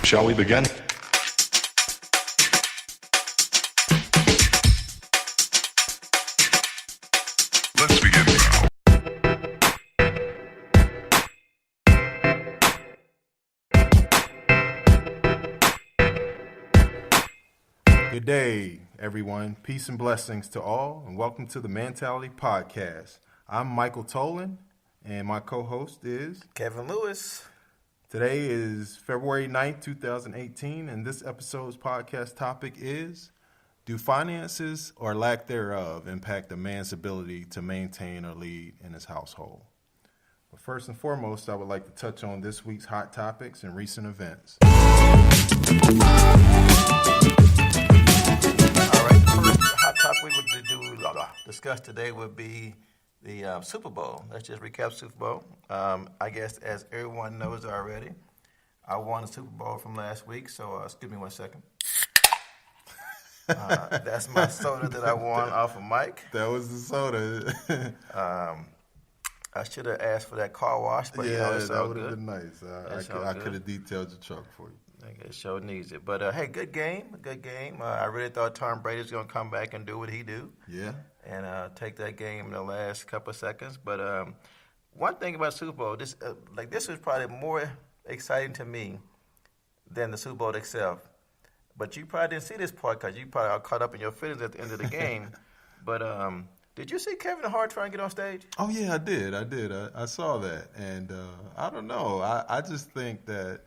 Shall we begin? Let's begin now. Good day, everyone. Peace and blessings to all, and welcome to the Mantality Podcast. I'm Michael Tolan, and my co-host is Kevin Lewis. Today is February 9th, 2018, and this episode's podcast topic is, do finances or lack thereof impact a man's ability to maintain or lead in his household? But first and foremost, I would like to touch on this week's hot topics and recent events. All right, the first hot topic we would discuss today would be the Super Bowl. Let's just recap Super Bowl. I guess as everyone knows already, I won the Super Bowl from last week, so excuse me 1 second. That's my soda that I won off of Mike. That was the soda. I should have asked for that car wash, but it's all good. That would have been nice. I could have detailed your truck for you. I guess show needs it. But, hey, good game. I really thought Tom Brady's going to come back and do what he do. Yeah. And take that game in the last couple of seconds. But one thing about Super Bowl, this was probably more exciting to me than the Super Bowl itself. But you probably didn't see this part because you probably are caught up in your feelings at the end of the game. But did you see Kevin Hart trying to get on stage? Oh, yeah, I did. I saw that. And I don't know. I just think that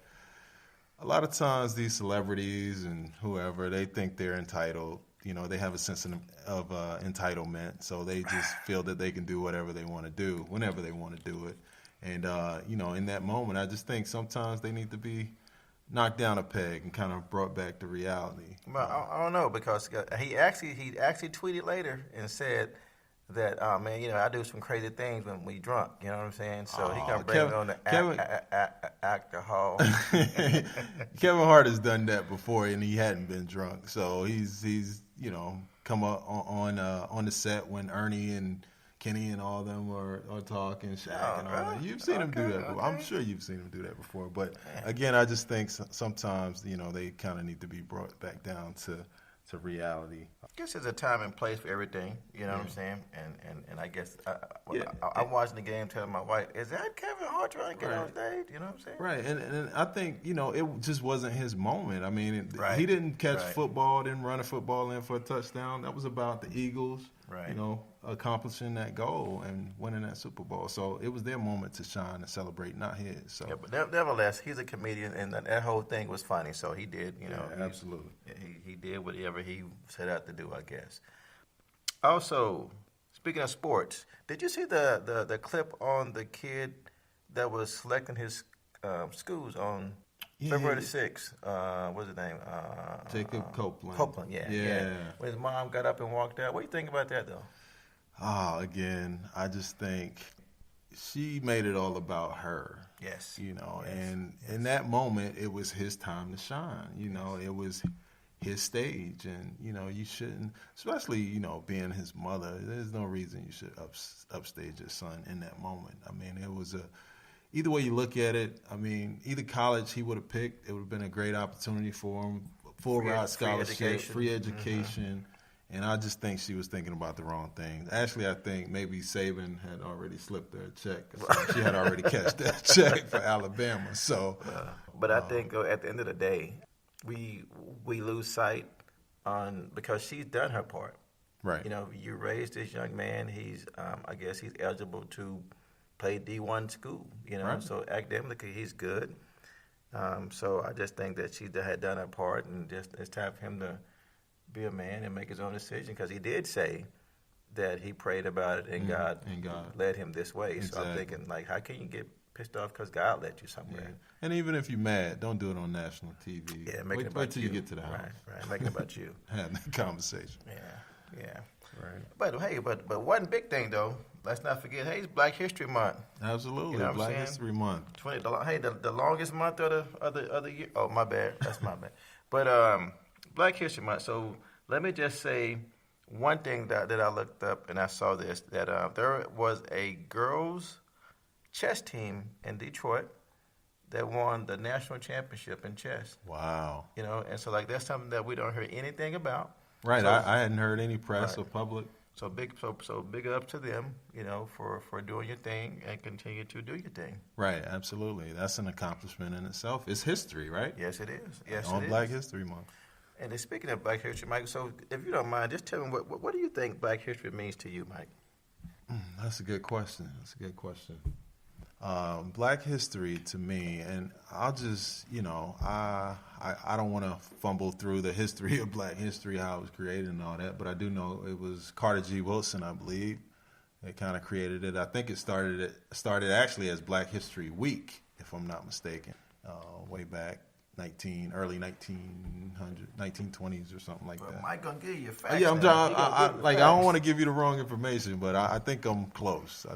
a lot of times these celebrities and whoever, they think they're entitled. You know, they have a sense of entitlement, so they just feel that they can do whatever they want to do, whenever they want to do it. And, in that moment, I just think sometimes they need to be knocked down a peg and kind of brought back to reality. Well, I don't know, because he actually tweeted later and said that, man, I do some crazy things when we drunk, you know what I'm saying? So he got to bring it on the alcohol. Kevin Hart has done that before, and he hadn't been drunk. So he's come up on the set when Ernie and Kenny and all them are talking, Shaq and all that. You've seen him do that before. I'm sure you've seen him do that before. But, again, I just think sometimes, they kind of need to be brought back down to reality. I guess there's a time and place for everything, you know what I'm saying? And I guess I'm watching the game telling my wife, is that Kevin Hart trying to get on stage? You know what I'm saying? Right, and I think, it just wasn't his moment. I mean, right. He didn't catch football, didn't run a football in for a touchdown. That was about the Eagles, accomplishing that goal and winning that Super Bowl. So it was their moment to shine and celebrate, not his. So. Yeah, but nevertheless, he's a comedian, and that whole thing was funny. So he did, absolutely. He did whatever he set out to do, I guess. Also, speaking of sports, did you see the clip on the kid that was selecting his schools on February the 6th? What's his name? Jacob Copeland. Copeland, yeah. When his mom got up and walked out. What do you think about that, though? Again, I just think she made it all about her. Yes. And in that moment, it was his time to shine. It was his stage, and you shouldn't, especially being his mother. There's no reason you should upstage your son in that moment. I mean, it was either way you look at it. I mean, either college he would have picked, it would have been a great opportunity for him, full ride scholarship, free education. And I just think she was thinking about the wrong thing. Actually, I think maybe Saban had already slipped her a check. So she had already cashed that check for Alabama. So, but I think at the end of the day, we lose sight because she's done her part. Right. You raised this young man. He's I guess he's eligible to play D1 school. Right. So academically he's good. So I just think that she had done her part, and just it's time for him to be a man and make his own decision, because he did say that he prayed about it and God led him this way. Exactly. So I'm thinking, how can you get pissed off because God led you somewhere? Yeah. And even if you're mad, don't do it on national TV. Yeah, wait till you get to the house. Right, make it about you. Have that conversation. Yeah. Right. But hey, but one big thing though, let's not forget, hey, it's Black History Month. Absolutely, Black History Month. The longest month of the year. Oh, my bad. That's my bad. But Black History Month. So let me just say one thing that I looked up and I saw this, that there was a girls chess team in Detroit that won the national championship in chess. Wow. You know, and so like that's something that we don't hear anything about. Right. So, I hadn't heard any press right. or public. So big up to them, you know, for doing your thing and continue to do your thing. Right. Absolutely. That's an accomplishment in itself. It's history, right? Yes, it is. Yes, On it Black is. History Month. And then speaking of Black History, Mike, so if you don't mind, just tell me what do you think Black History means to you, Mike? That's a good question. Black history to me, and I'll just, I don't want to fumble through the history of Black history, how it was created and all that, but I do know it was Carter G. Wilson, I believe, that kind of created it. I think it started actually as Black History Week, if I'm not mistaken, way back early 1920s or something like that. Mike gonna give you facts. Yeah, I'm trying. I facts. don't want to give you the wrong information, but I think I'm close.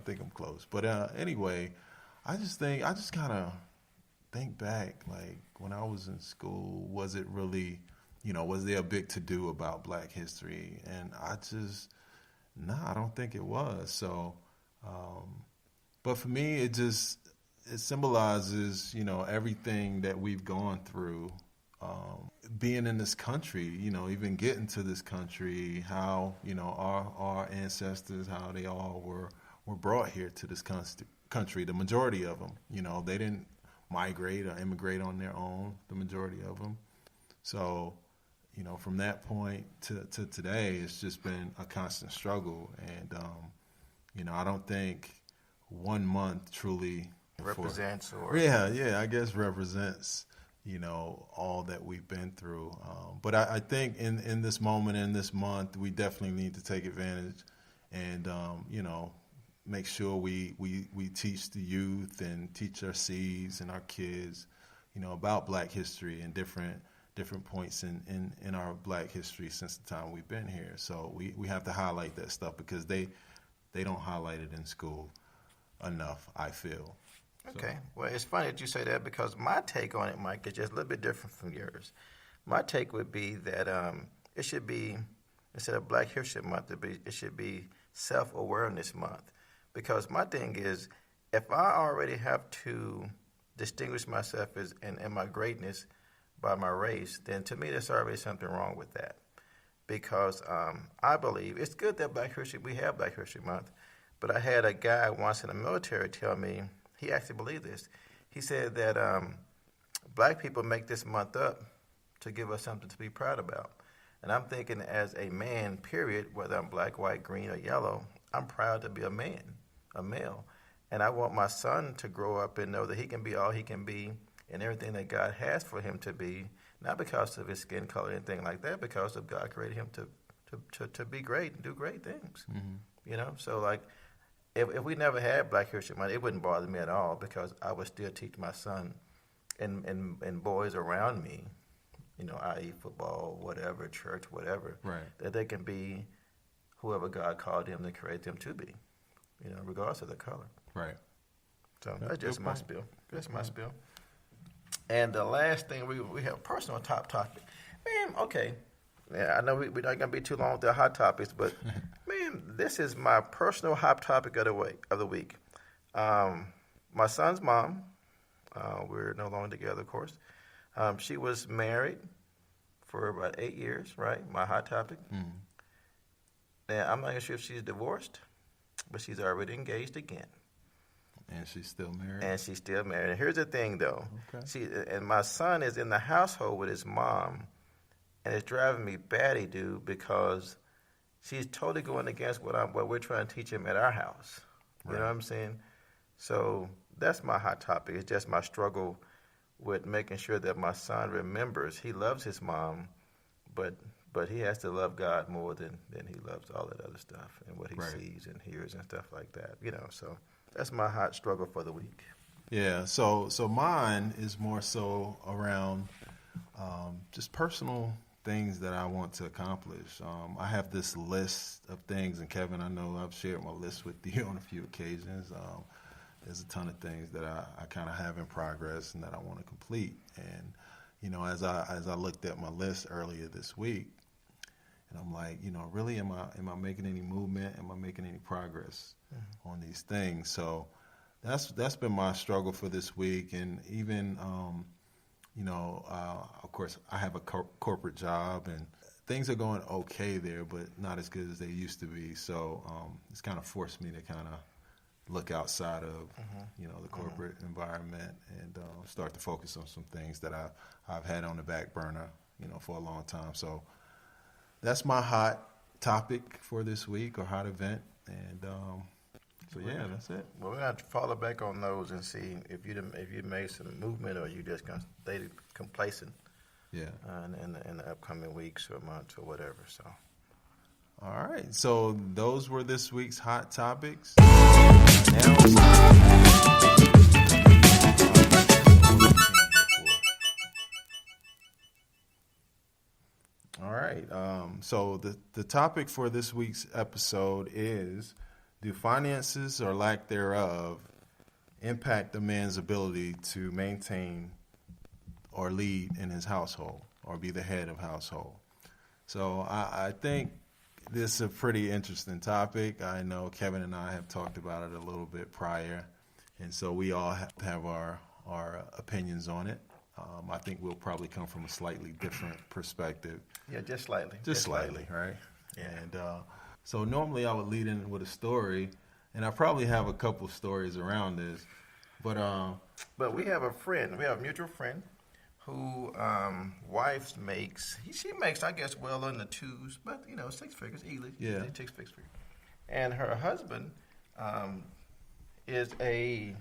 But anyway, I just kind of think back, like when I was in school, was it really, was there a big to do about Black history? And I don't think it was. So, but for me, it symbolizes, everything that we've gone through, being in this country, even getting to this country, how, our ancestors, how they all were brought here to this country, the majority of them, they didn't migrate or immigrate on their own, the majority of them. So, from that point to today, it's just been a constant struggle. And, I don't think 1 month truly represents I guess represents all that we've been through, but I think in this moment, in this month, we definitely need to take advantage and make sure we teach the youth and teach our seeds and our kids about Black history and different points in our Black history since the time we've been here. So we have to highlight that stuff because they don't highlight it in school enough, I feel. Okay. Well, it's funny that you say that because my take on it, Mike, is just a little bit different from yours. My take would be that it should be, instead of Black History Month, it should be Self-Awareness Month. Because my thing is, if I already have to distinguish myself in my greatness by my race, then to me there's already something wrong with that. Because I believe it's good that we have Black History Month, but I had a guy once in the military tell me, he actually believed this. He said that Black people make this month up to give us something to be proud about. And I'm thinking as a man, period, whether I'm black, white, green, or yellow, I'm proud to be a man, a male. And I want my son to grow up and know that he can be all he can be and everything that God has for him to be, not because of his skin color or anything like that, because of God created him to be great and do great things. Mm-hmm. So like, if we never had Black History Month, it wouldn't bother me at all because I would still teach my son and boys around me, i.e. football, whatever, church, whatever, right, that they can be whoever God called them to create them to be, regardless of their color. Right. So that's just my spiel. That's my spiel. And the last thing, we have personal top topic. Man, okay. Yeah, I know we're not going to be too long with the hot topics, but man, this is my personal hot topic of the week. My son's mom, we're no longer together, of course. She was married for about 8 years, right? My hot topic. Mm-hmm. And I'm not even sure if she's divorced, but she's already engaged again. And she's still married? And she's still married. And here's the thing, though. Okay. And my son is in the household with his mom, and it's driving me batty, dude, because she's totally going against what we're trying to teach him at our house. You know what I'm saying? So that's my hot topic. It's just my struggle with making sure that my son remembers he loves his mom, but he has to love God more than he loves all that other stuff and what he sees and hears and stuff like that. So that's my hot struggle for the week. Yeah. So mine is more so around just personal things that I want to accomplish. I have this list of things, and Kevin, I know I've shared my list with you on a few occasions. There's a ton of things that I kind of have in progress and that I want to complete. And as I looked at my list earlier this week, and I'm like, really, am I making any movement? Am I making any progress on these things? So that's been my struggle for this week, and even of course, I have a corporate job, and things are going okay there, but not as good as they used to be. So it's kind of forced me to kind of look outside of the corporate environment and start to focus on some things that I've had on the back burner, for a long time. So that's my hot topic for this week, or hot event, and so yeah, that's it. Well, we're gonna have to follow back on those and see if you made some movement, or you just gonna stay complacent. Yeah. In the upcoming weeks or months or whatever. So. All right. So those were this week's hot topics. All right. So the topic for this week's episode is: do finances or lack thereof impact a man's ability to maintain or lead in his household, or be the head of household? So I think this is a pretty interesting topic. I know Kevin and I have talked about it a little bit prior, and so we all have our opinions on it. I think we'll probably come from a slightly different perspective. Yeah, just slightly. Just slightly, right? Yeah. And so normally I would lead in with a story, and I probably have a couple stories around this, but we have a friend. We have a mutual friend who wife makes, she makes, I guess, well in the twos, but, 6 figures, easily. Yeah. 6 figures. And her husband is a,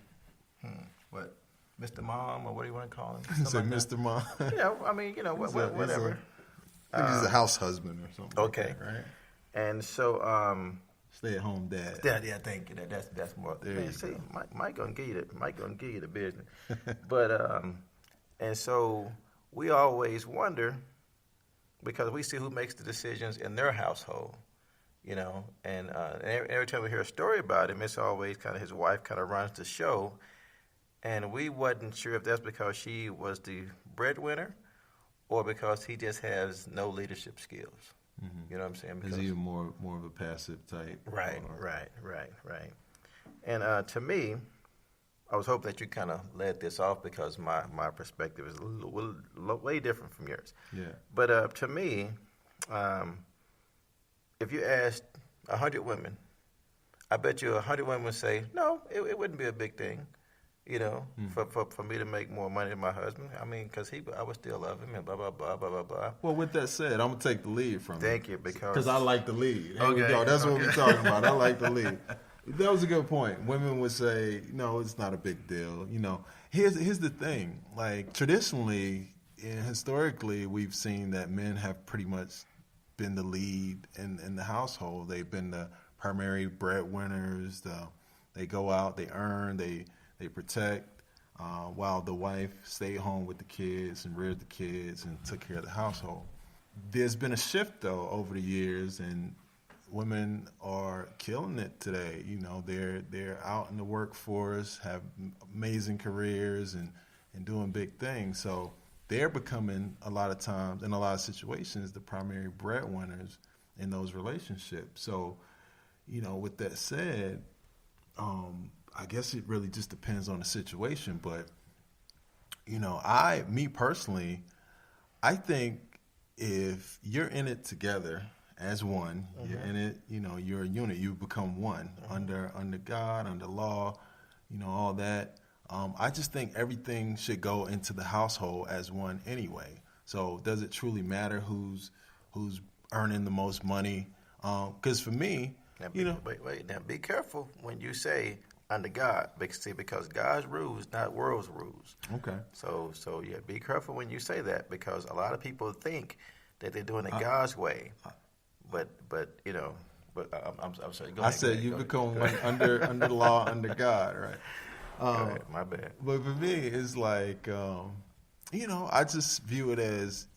Mr. Mom, or what do you want to call him? Say Mr. Mom. Whatever. I think he's a house husband or something. Okay. Like that, right? And so, stay-at-home dad. Yeah, thank you. That's more. There Man, you see, go. Mike gonna give you the business. But and so we always wonder, because we see who makes the decisions in their household, and every time we hear a story about him, it's always kind of his wife kind of runs the show, and we wasn't sure if that's because she was the breadwinner, or because he just has no leadership skills. Mm-hmm. You know what I'm saying? Because he's more of a passive type. Right. And to me, I was hoping that you kind of led this off, because my perspective is way different from yours. Yeah. But to me, if you asked 100 women, I bet you 100 women would say, no, it wouldn't be a big thing, for me to make more money than my husband. I mean, because I would still love him and blah, blah, blah, blah, blah, blah. Well, with that said, I'm going to take the lead from you. Thank you, because I like the lead. Here we go. That's what we're talking about. I like the lead. That was a good point. Women would say, no, it's not a big deal. Here's the thing. Like, traditionally and historically, we've seen that men have pretty much been the lead in the household. They've been the primary breadwinners. They go out, they earn, they protect, while the wife stayed home with the kids and reared the kids and took care of the household. There's been a shift, though, over the years, and women are killing it today. They're out in the workforce, have amazing careers, and doing big things. So they're becoming, a lot of times, in a lot of situations, the primary breadwinners in those relationships. So, with that said, I guess it really just depends on the situation. But, me personally, I think if you're in it together as one, you're in it, you're a unit, you become one under God, under law, all that. I just think everything should go into the household as one anyway. So does it truly matter who's earning the most money? Because for me, Wait, now be careful when you say under God, because God's rules, not world's rules. Okay. So yeah, be careful when you say that, because a lot of people think that they're doing it God's way, but I'm sorry. Go ahead. I said you become one under law, under God, right? Right, my bad. But for me, it's like, I just view it as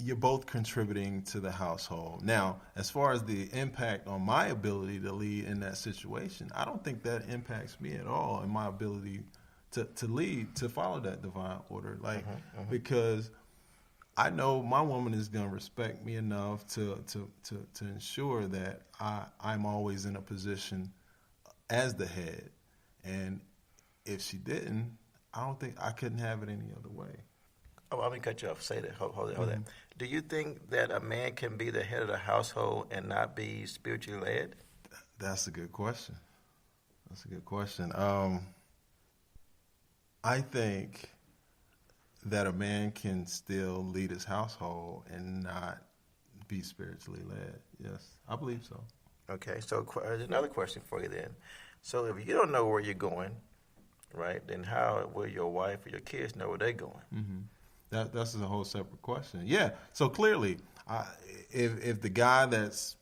you're both contributing to the household. Now, as far as the impact on my ability to lead in that situation, I don't think that impacts me at all in my ability to lead, to follow that divine order. Because I know my woman is going to respect me enough to ensure that I'm always in a position as the head. And if she didn't, I don't think I couldn't have it any other way. Oh, I'm going to cut you off. Say that. Hold that. Do you think that a man can be the head of the household and not be spiritually led? That's a good question. I think that a man can still lead his household and not be spiritually led. Yes, I believe so. Okay, so another question for you then. So if you don't know where you're going, right, then how will your wife or your kids know where they're going? Mm-hmm. That's a whole separate question. Yeah, so clearly, if the guy that's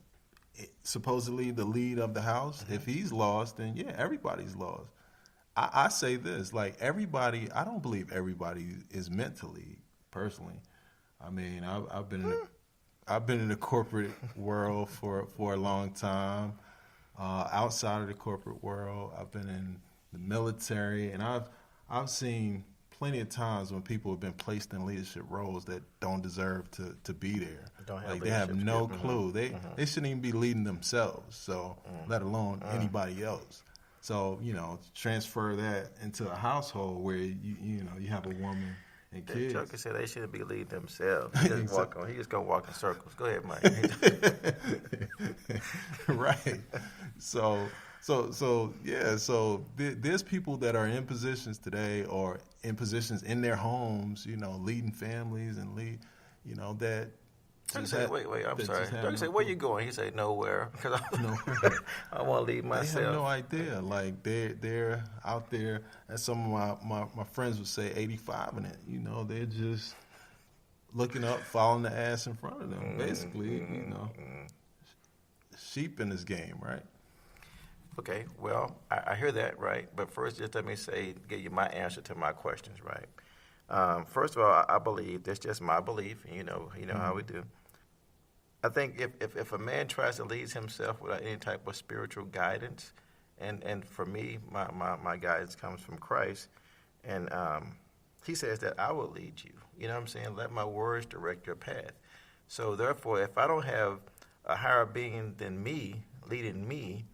supposedly the lead of the house, if he's lost, then yeah, everybody's lost. I say this, like everybody, I don't believe everybody is meant to lead, personally. I mean, I've been in the corporate world for a long time. Outside of the corporate world, I've been in the military, and I've seen plenty of times when people have been placed in leadership roles that don't deserve to be there. They have no clue. They shouldn't even be leading themselves. So let alone anybody else. So transfer that into a household where you have a woman and kids. Chuck said they shouldn't be leading themselves. He just gonna walk in circles. Go ahead, Mike. Right. So there's people that are in positions today or in positions in their homes, leading families and that. Chuck said, wait, I'm sorry. Chuck said, where you going? He said, nowhere. Because I want to lead myself. They have no idea. Like, they're out there, as some of my friends would say, 85 in it. They're just looking up, following the ass in front of them, basically, sheep in this game, right? Okay, well, I hear that, right? But first, just let me give you my answer to my questions, right? First of all, I believe, that's just my belief, and you know how we do. I think if a man tries to lead himself without any type of spiritual guidance, and for me, my guidance comes from Christ, and he says that I will lead you. You know what I'm saying? Let my words direct your path. So therefore, if I don't have a higher being than me leading me,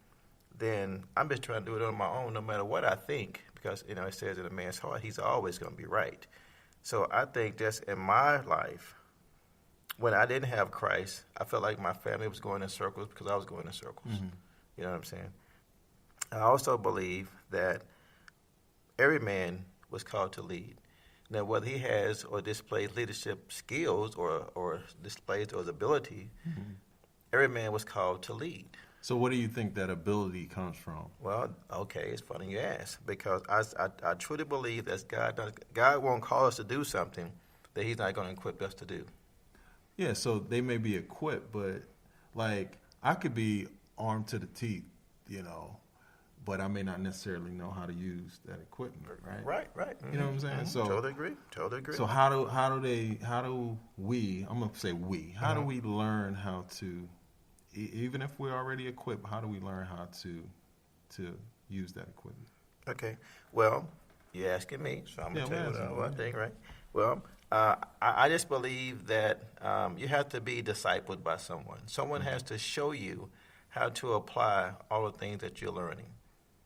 then I'm just trying to do it on my own, no matter what I think, because it says in a man's heart, he's always going to be right. So I think just in my life, when I didn't have Christ, I felt like my family was going in circles because I was going in circles. Mm-hmm. You know what I'm saying? I also believe that every man was called to lead. Now, whether he has or displays leadership skills or displays those ability, every man was called to lead. So what do you think that ability comes from? Well, okay, it's funny you ask, because I truly believe that God won't call us to do something that he's not going to equip us to do. Yeah, so they may be equipped, but like I could be armed to the teeth, but I may not necessarily know how to use that equipment, right? Right. Mm-hmm. You know what I'm saying? Mm-hmm. So totally agree. So how do we? I'm gonna say we. How do we learn how to? Even if we're already equipped, how do we learn how to use that equipment? Okay. Well, you're asking me, so I'm going to tell you what I think, right? Well, I just believe that you have to be discipled by someone. Someone has to show you how to apply all the things that you're learning.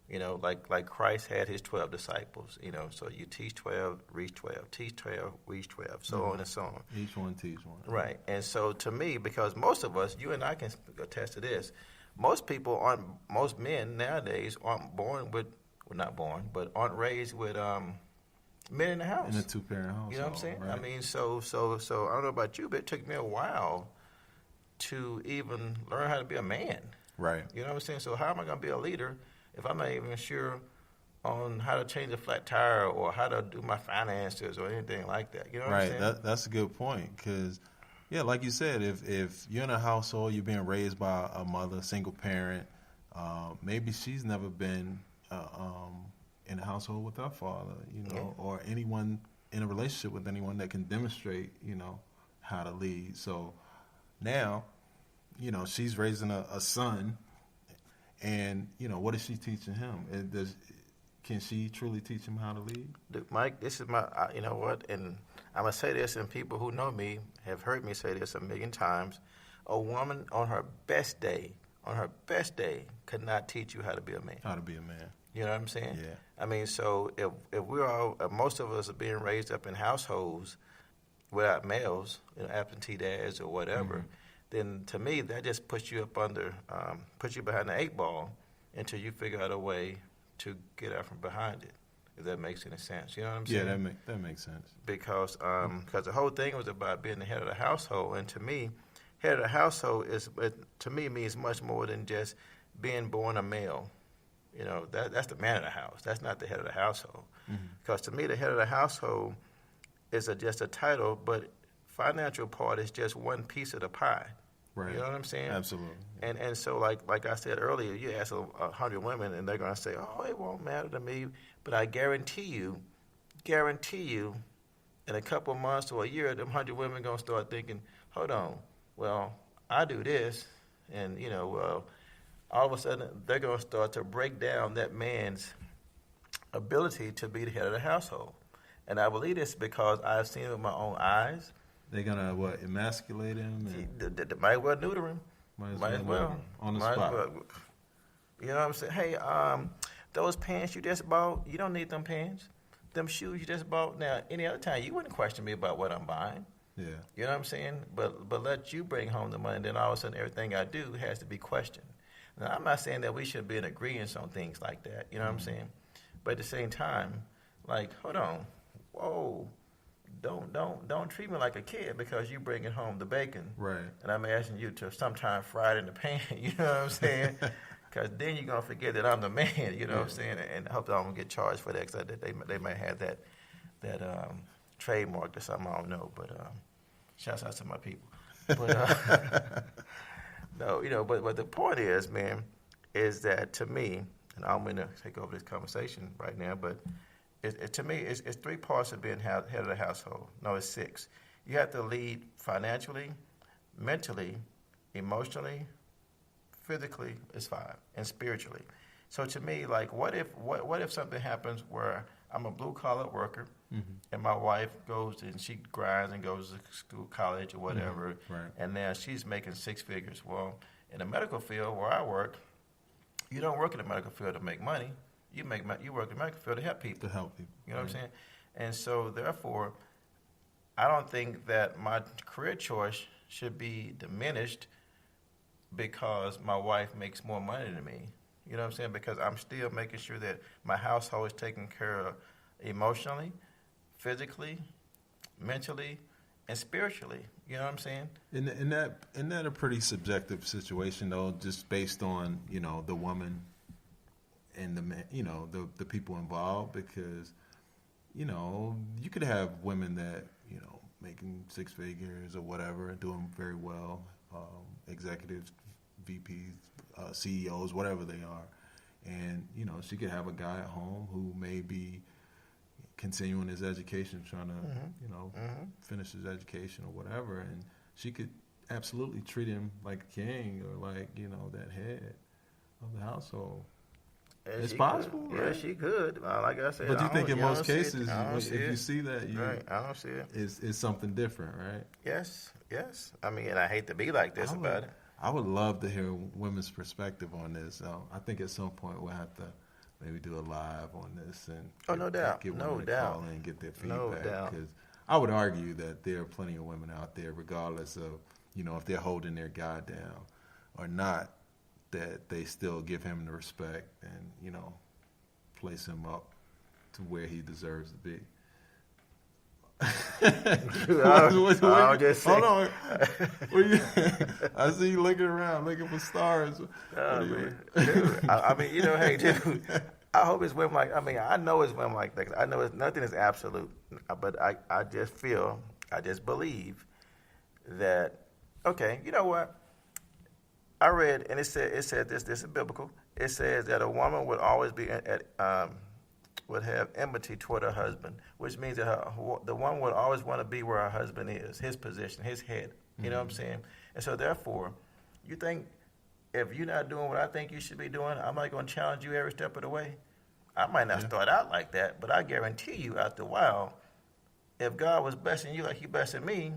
Like Christ had his 12 disciples, so you teach 12, reach 12, teach 12, reach 12, so on and so on. Each one teach one. Right. And so to me, because most of us, you and I can attest to this, most men nowadays aren't aren't raised with men in the house. In a two-parent house. You know what I'm saying? Right. I mean, so I don't know about you, but it took me a while to even learn how to be a man. Right. You know what I'm saying? So how am I going to be a leader if I'm not even sure on how to change a flat tire or how to do my finances or anything like that? You know what I'm saying? Right. That's a good point because, yeah, like you said, if you're in a household, you're being raised by a mother, single parent, maybe she's never been in a household with her father, or anyone in a relationship with anyone that can demonstrate, how to lead. So now, she's raising a son. And, what is she teaching him? Can she truly teach him how to lead? Mike, this is you know what? And I'm going to say this, and people who know me have heard me say this a million times. A woman on her best day could not teach you how to be a man. How to be a man. You know what I'm saying? Yeah. I mean, so if we're all, most of us are being raised up in households without males, absentee dads or whatever, then to me that just puts you up under, puts you behind the 8 ball until you figure out a way to get out from behind it. If that makes any sense, you know what I'm saying? Yeah, that makes sense. Because the whole thing was about being the head of the household, and to me, head of the household means much more than just being born a male. You know, that's the man of the house. That's not the head of the household. Because to me, the head of the household is just a title, but financial part is just one piece of the pie. Right. You know what I'm saying? Absolutely. And so like I said earlier, you ask 100 women, and they're going to say, "Oh, it won't matter to me." But I guarantee you, in a couple of months or a year, them 100 women going to start thinking, "Hold on, well, I do this," and well, all of a sudden they're going to start to break down that man's ability to be the head of the household. And I believe this because I've seen it with my own eyes. They're gonna emasculate him? And might as well neuter him. Might as well. On the spot. You know what I'm saying? Hey, those pants you just bought, you don't need them pants. Them shoes you just bought. Now, any other time, you wouldn't question me about what I'm buying. Yeah. You know what I'm saying? But let you bring home the money, and then all of a sudden everything I do has to be questioned. Now, I'm not saying that we should be in agreement on things like that. You know what I'm saying? But at the same time, like, hold on. Whoa. Don't treat me like a kid because you bringing home the bacon. Right. And I'm asking you to sometime fry it in the pan. You know what I'm saying? Because then you're going to forget that I'm the man. You know what I'm saying? And I hope I don't get charged for that because they might have that trademark or something. I don't know. But shouts out to my people. But no, but the point is, man, is that to me, and I'm going to take over this conversation right now, but to me, it's 3 parts of being head of the household. No, it's 6. You have to lead financially, mentally, emotionally, physically is 5, and spiritually. So to me, like, what if something happens where I'm a blue-collar worker, and my wife goes and she grinds and goes to school, college, or whatever, right. And now she's making 6 figures. Well, in the medical field where I work, you don't work in the medical field to make money. You work in the medical field to help people. You know what I'm saying? And so, therefore, I don't think that my career choice should be diminished because my wife makes more money than me. You know what I'm saying? Because I'm still making sure that my household is taken care of emotionally, physically, mentally, and spiritually. You know what I'm saying? Isn't that a pretty subjective situation, though, just based on, the woman and the man, the people involved? Because, you could have women that, making 6 figures or whatever, doing very well, executives, VPs, CEOs, whatever they are. And, she could have a guy at home who may be continuing his education, trying to, finish his education or whatever. And she could absolutely treat him like a king or like, that head of the household. It's possible, right? Yeah, she could. Like I said, but you think in most cases, if you see that, right. I don't see it. It's something different, right? Yes. I mean, and I hate to be like this about it. I would love to hear women's perspective on this. I think at some point we'll have to maybe do a live on this and no doubt, get women to call in and get their feedback. No doubt. Because I would argue that there are plenty of women out there, regardless of if they're holding their guy down or not, that they still give him the respect and place him up to where he deserves to be. I'll just say. Hold on. I see you looking around, looking for stars. I mean, hey, dude. I hope it's women like. I mean, I know it's women like that. I know nothing is absolute, but I just believe that. Okay, you know what? I read, and it said this is biblical. It says that a woman would always be would have enmity toward her husband, which means that the woman would always want to be where her husband is, his position, his head. You know what I'm saying? And so therefore, you think if you're not doing what I think you should be doing, I'm not going to challenge you every step of the way. I might not start out like that, but I guarantee you after a while, if God was blessing you like he blessing me,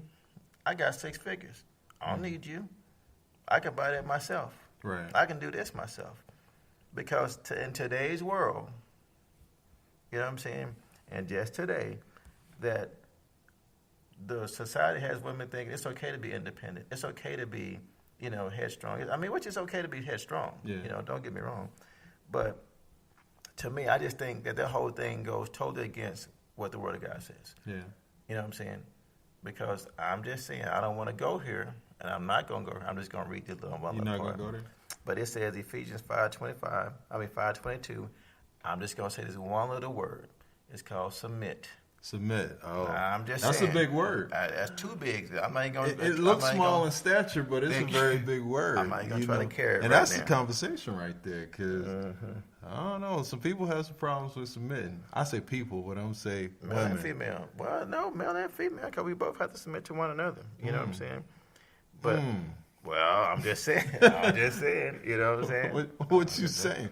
I got 6 figures. I don't need you. I can buy that myself. Right. I can do this myself. Because in today's world, you know what I'm saying, and just today, that the society has women thinking it's okay to be independent. It's okay to be, headstrong. I mean, which is okay to be headstrong. Yeah. Don't get me wrong. But to me, I just think that whole thing goes totally against what the Word of God says. Yeah. You know what I'm saying? Because I'm just saying I don't want to go here, and I'm not going to go here. I'm just going to read this little one. You're not going to go there? But it says Ephesians 5:22. I'm just going to say this one little word. It's called submit. Submit. Oh, I'm just that's saying. a big word. That's too big. I'm not going. It looks small in stature, but it's a very big word. I'm not going to try to carry it. And right that's now. the conversation right there. Because I don't know, some people have some problems with submitting. I say people, but I'm saying male women. and female. Well, no, male and female, because we both have to submit to one another. You know what I'm saying? But well, I'm just saying. You know what I'm saying? What you saying?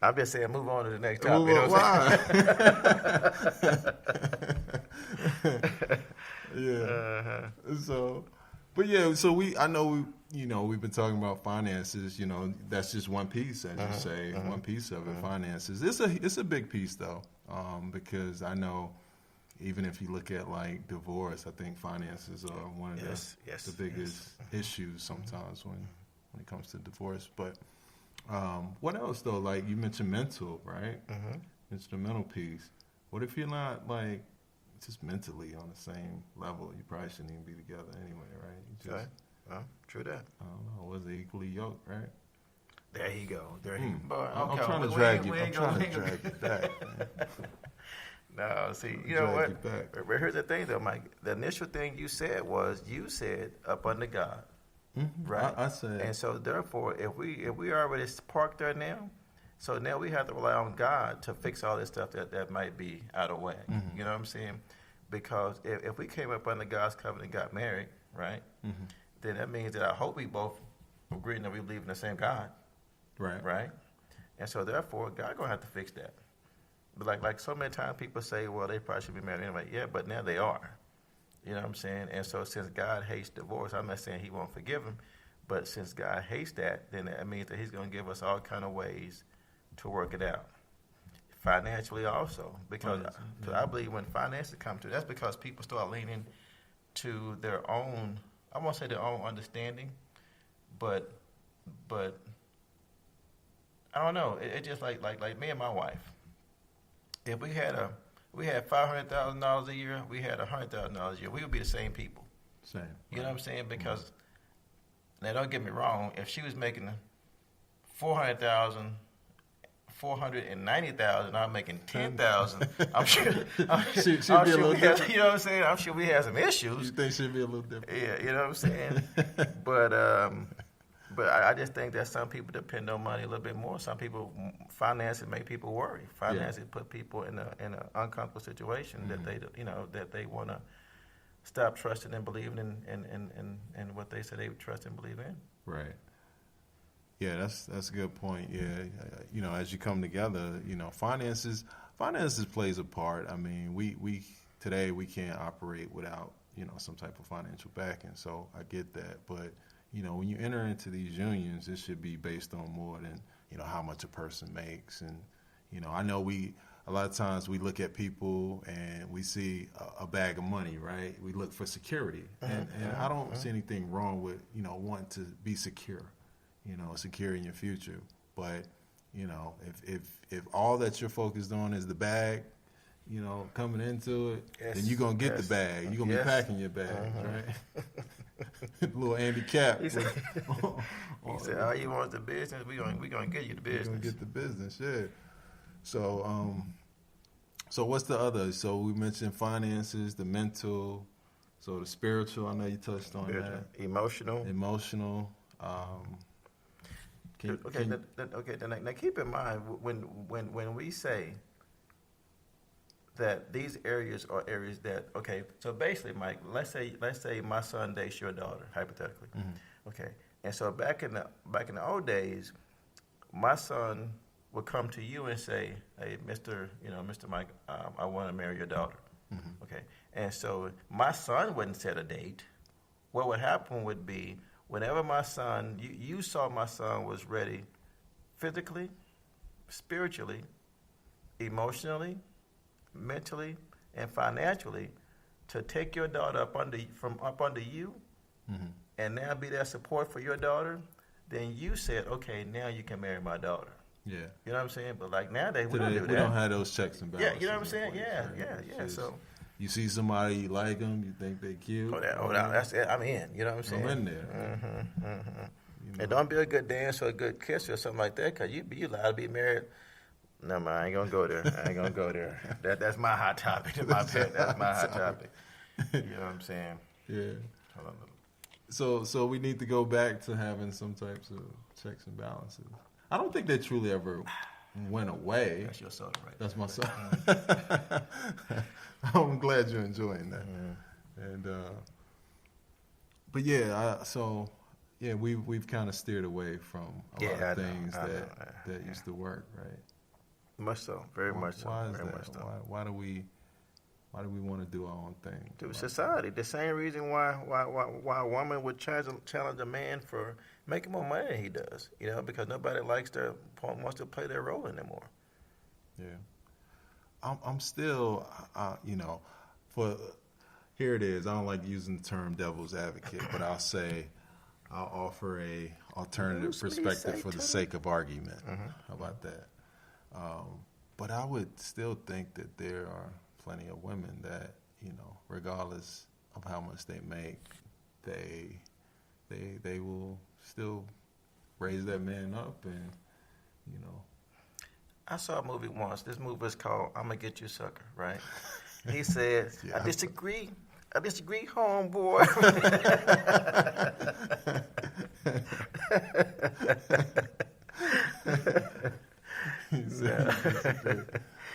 I'm just saying, move on to the next topic. Well, why? Yeah. So I know we've been talking about finances. That's just one piece, as you say, one piece of it. Finances. It's a big piece though, because I know even if you look at like divorce, I think finances are one of the biggest issues sometimes when it comes to divorce. But what else though? Like you mentioned mental, right? It's the mental piece. What if you're not like just mentally on the same level? You probably shouldn't even be together anyway, right? Okay. Well, true that. I don't know. Was it equally yoked, right? There you go. I'm trying to drag you. I'm trying to drag you back. Man. No, see, you know what? But here's the thing, though, Mike. The initial thing you said up under God, right? I said. And so, therefore, if we already parked there now, so now we have to rely on God to fix all this stuff that might be out of whack. You know what I'm saying? Because if we came up under God's covenant and got married, right, then that means that I hope we both agree that we believe in the same God. Right? And so, therefore, God going to have to fix that. But like so many times people say, well, they probably should be married anyway. Yeah, but now they are. You know what I'm saying? And so since God hates divorce, I'm not saying he won't forgive him, but since God hates that, then that means that he's going to give us all kind of ways to work it out. Financially also, because I believe when finances come to it, that's because people start leaning to their own, I won't say their own understanding, but I don't know. It just like me and my wife. If we had $500,000 a year, we had $100,000 a year, we would be the same people. Same. You know what I'm saying? Because now, don't get me wrong. If she was making $490,000, I'm making $10,000. I'm sure. She'd be a little different. You know what I'm saying? I'm sure we have some issues. You think she'd be a little different? Yeah, you know what I'm saying. But I just think that some people depend on money a little bit more. Some people, finances make people worry. Finances put people in an uncomfortable situation that they want to stop trusting and believing in what they say they would trust and believe in. Right. Yeah, that's a good point. Yeah, as you come together, finances plays a part. I mean, we today we can't operate without some type of financial backing. So I get that, but when you enter into these unions, it should be based on more than, how much a person makes. And, I know a lot of times we look at people and we see a bag of money, right? We look for security. And I don't see anything wrong with, wanting to be secure, secure in your future. But, if all that you're focused on is the bag, coming into it, then you're going to get the bag. You're going to be packing your bags, right? Little Andy Cap. He said, all you want the business, we gonna get you the business. We're going to get the business, yeah. So, so what's the other? So we mentioned finances, the mental, so the spiritual, I know you touched on that. Emotional. Now keep in mind, when we say that these areas are areas that, okay, so basically, Mike, let's say my son dates your daughter, hypothetically. Okay. And so back in the old days, my son would come to you and say, hey, Mr. Mike, I want to marry your daughter. Okay. And so my son wouldn't set a date. What would happen would be whenever my son, you saw my son was ready physically, spiritually, emotionally, mentally, and financially to take your daughter up under you, and now be that support for your daughter, then you said, okay, now you can marry my daughter. Yeah. You know what I'm saying? But like nowadays, we Today, don't do we that. don't have those checks and balances. Yeah, you know what I'm saying? in place, Yeah, right? yeah. It's So. just, you see somebody, you like them, you think they cute. That's it. I'm in. You know what I'm saying? I'm in there. You know? And don't be a good dancer or a good kisser or something like that, because you allowed to be married. No, man, I ain't going to go there. That's my hot topic. That's my hot topic. You know what I'm saying? Yeah. Hold on. So we need to go back to having some types of checks and balances. I don't think they truly ever went away. That's your soda right That's there. my soda. I'm glad you're enjoying that. And but yeah, we've kind of steered away from a lot of things that used to work, right? Much so, very much so. Why is very that? much so. Why do we want to do our own thing? To society, the same reason why a woman would challenge a man for making more money than he does, you know, because nobody wants to play their role anymore. Yeah, I'm still, here it is. I don't like using the term devil's advocate, but I'll offer a alternative perspective for the sake of argument. How about that? But I would still think that there are plenty of women that, regardless of how much they make, they will still raise that man up and, I saw a movie once. This movie was called "I'm Gonna Get You, Sucker." Right? He said, Yeah. I disagree, homeboy."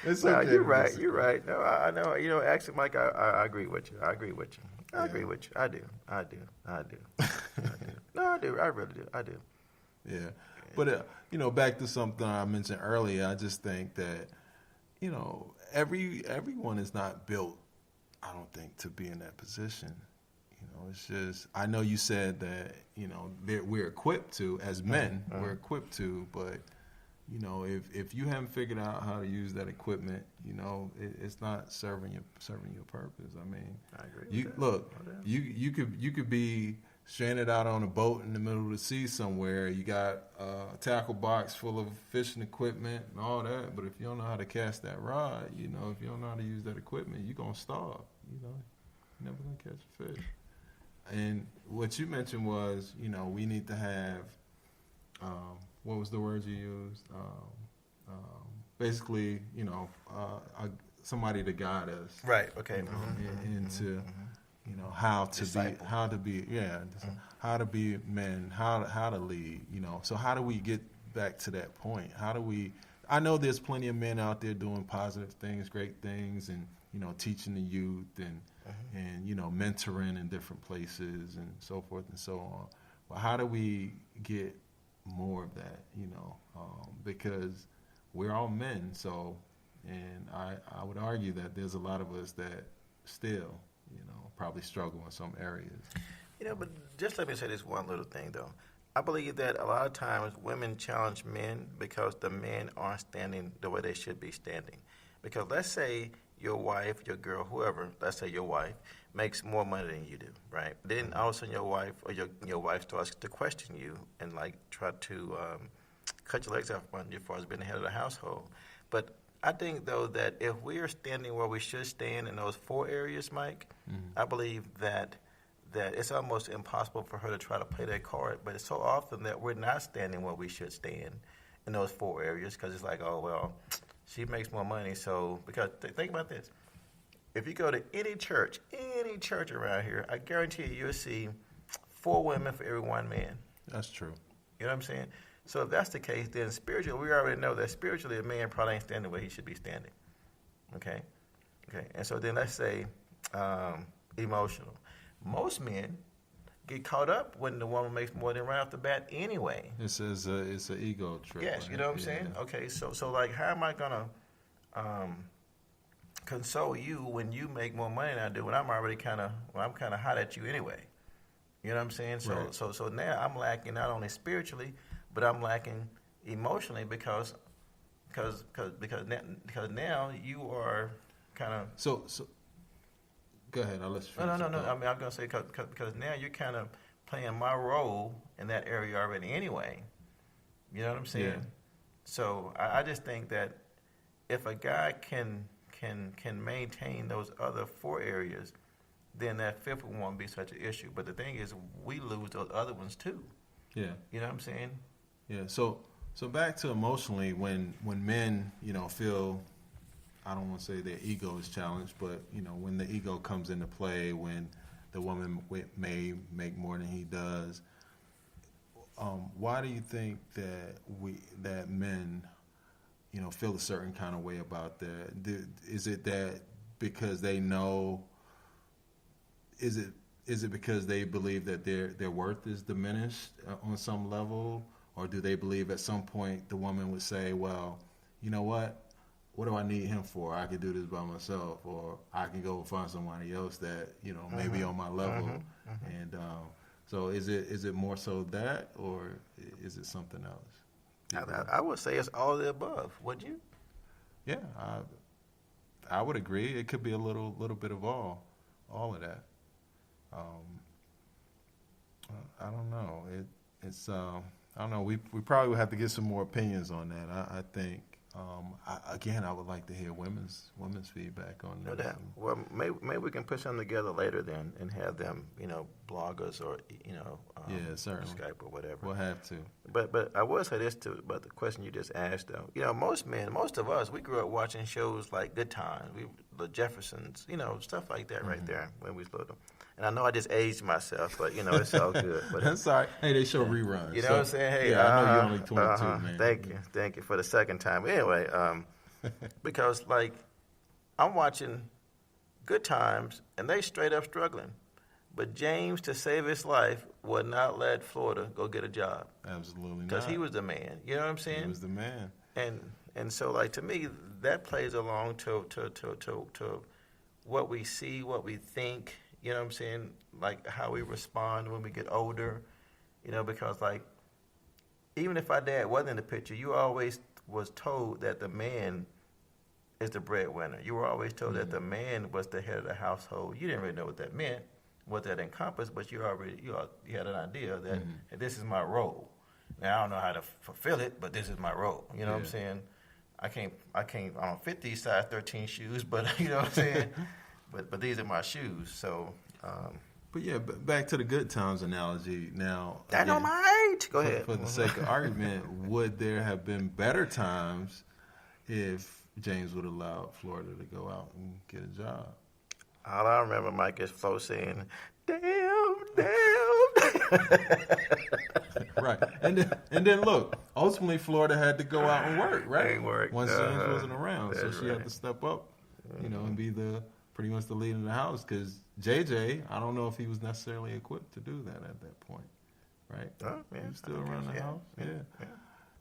It's No, okay. you're right. No, I know. Actually, Mike, I agree with you. I agree with you. I do. No, I do. I really do. I do. Yeah. But, back to something I mentioned earlier, I just think that, everyone is not built, I don't think, to be in that position. It's just, I know you said that, we're equipped to, as men, we're equipped to, but, if you haven't figured out how to use that equipment, it's not serving your purpose. I mean, I agree with that. Look, you could be stranded out on a boat in the middle of the sea somewhere. You got a tackle box full of fishing equipment and all that, but if you don't know how to cast that rod, if you don't know how to use that equipment, you're gonna starve. You're never gonna catch a fish. And what you mentioned was, we need to have, what was the word you used? Basically, somebody to guide us. Right. Okay. Into, how to be men, how to lead. So how do we get back to that point? I know there's plenty of men out there doing positive things, great things, and teaching the youth and mentoring in different places and so forth and so on. But how do we get more of that? Because we're all men. So, and I would argue that there's a lot of us that still, probably struggle in some areas. But just let me say this one little thing though. I believe that a lot of times women challenge men because the men aren't standing the way they should be standing. Because let's say your wife, your girl, whoever, let's say your wife, makes more money than you do, right? Then all of a sudden your wife or your wife starts to question you and try to cut your legs off under you as far as being the head of the household. But I think, though, that if we are standing where we should stand in those 4 areas, Mike, I believe that it's almost impossible for her to try to play that card. But it's so often that we're not standing where we should stand in those 4 areas because it's like, oh, well, she makes more money. So, because think about this. If you go to any church around here, I guarantee you'll see 4 women for every 1 man. That's true. You know what I'm saying? So if that's the case, then spiritually, we already know that spiritually a man probably ain't standing where he should be standing. Okay? And so then let's say emotional. Most men get caught up when the woman makes more than right off the bat anyway. It's an ego trip. Yes, right? you know what I'm saying? Okay, so how am I going to console you when you make more money than I do when I'm already kind of hot at you anyway? You know what I'm saying? So Right. so now I'm lacking not only spiritually, but I'm lacking emotionally because because now you are kind of So go ahead. I'll let you finish. no. I mean, I'm gonna say because now you're kind of playing my role in that area already anyway. You know what I'm saying? Yeah. So I just think that if a guy can maintain those other 4 areas, then that 5th one won't be such an issue. But the thing is, we lose those other ones too. Yeah. You know what I'm saying? Yeah. So back to emotionally, when men, feel, I don't want to say their ego is challenged, but when the ego comes into play, when the woman may make more than he does, why do you think that men, feel a certain kind of way about that? Is it that because they know? Is it because they believe that their worth is diminished on some level, or do they believe at some point the woman would say, well, you know what? What do I need him for? I could do this by myself, or I can go find somebody else that maybe on my level. And so is it more so that, or is it something else? I would say it's all of the above. Would you? Yeah, I would agree. It could be a little bit of all of that. I don't know. It's I don't know. We probably would have to get some more opinions on that. I think. I would like to hear women's feedback on No that. doubt. Well, maybe we can put something together later then and have them, blog us or Yeah, certainly. Skype or whatever. We'll have to. But I will say this too about the question you just asked though. Most of us, we grew up watching shows like Good Times, the Jeffersons, stuff like that right there when we was little. And I know I just aged myself, but it's all good. But That's all right. Hey, they show reruns. You know what I'm saying? Hey, yeah, I know you're only 22, man. Thank you for the second time. Anyway, because like I'm watching Good Times and they straight up struggling, but James, to save his life, would not let Florida go get a job. Absolutely not. Because he was the man. You know what I'm saying? He was the man. And so like to me that plays along to what we see, what we think. You know what I'm saying? Like how we respond when we get older. Because like even if our dad wasn't in the picture, you always was told that the man is the breadwinner. You were always told that the man was the head of the household. You didn't really know what that meant, what that encompassed, but you had an idea that hey, this is my role. Now I don't know how to fulfill it, but this is my role. You know what I'm saying? I don't fit these size 13 shoes, but you know what I'm saying? But these are my shoes, so. But yeah, back to the Good Times analogy. Now, I know my age. Go ahead. For the sake of argument, would there have been better times if James would allow Florida to go out and get a job? All I remember, Mike, is Flo saying, "Damn." Right, and then look. Ultimately, Florida had to go out and work. Right, and work. Once James wasn't around, so she right. had to step up, and be pretty much the lead in the house, because JJ, I don't know if he was necessarily equipped to do that at that point, right? Oh, yeah, he was still around the house, yeah.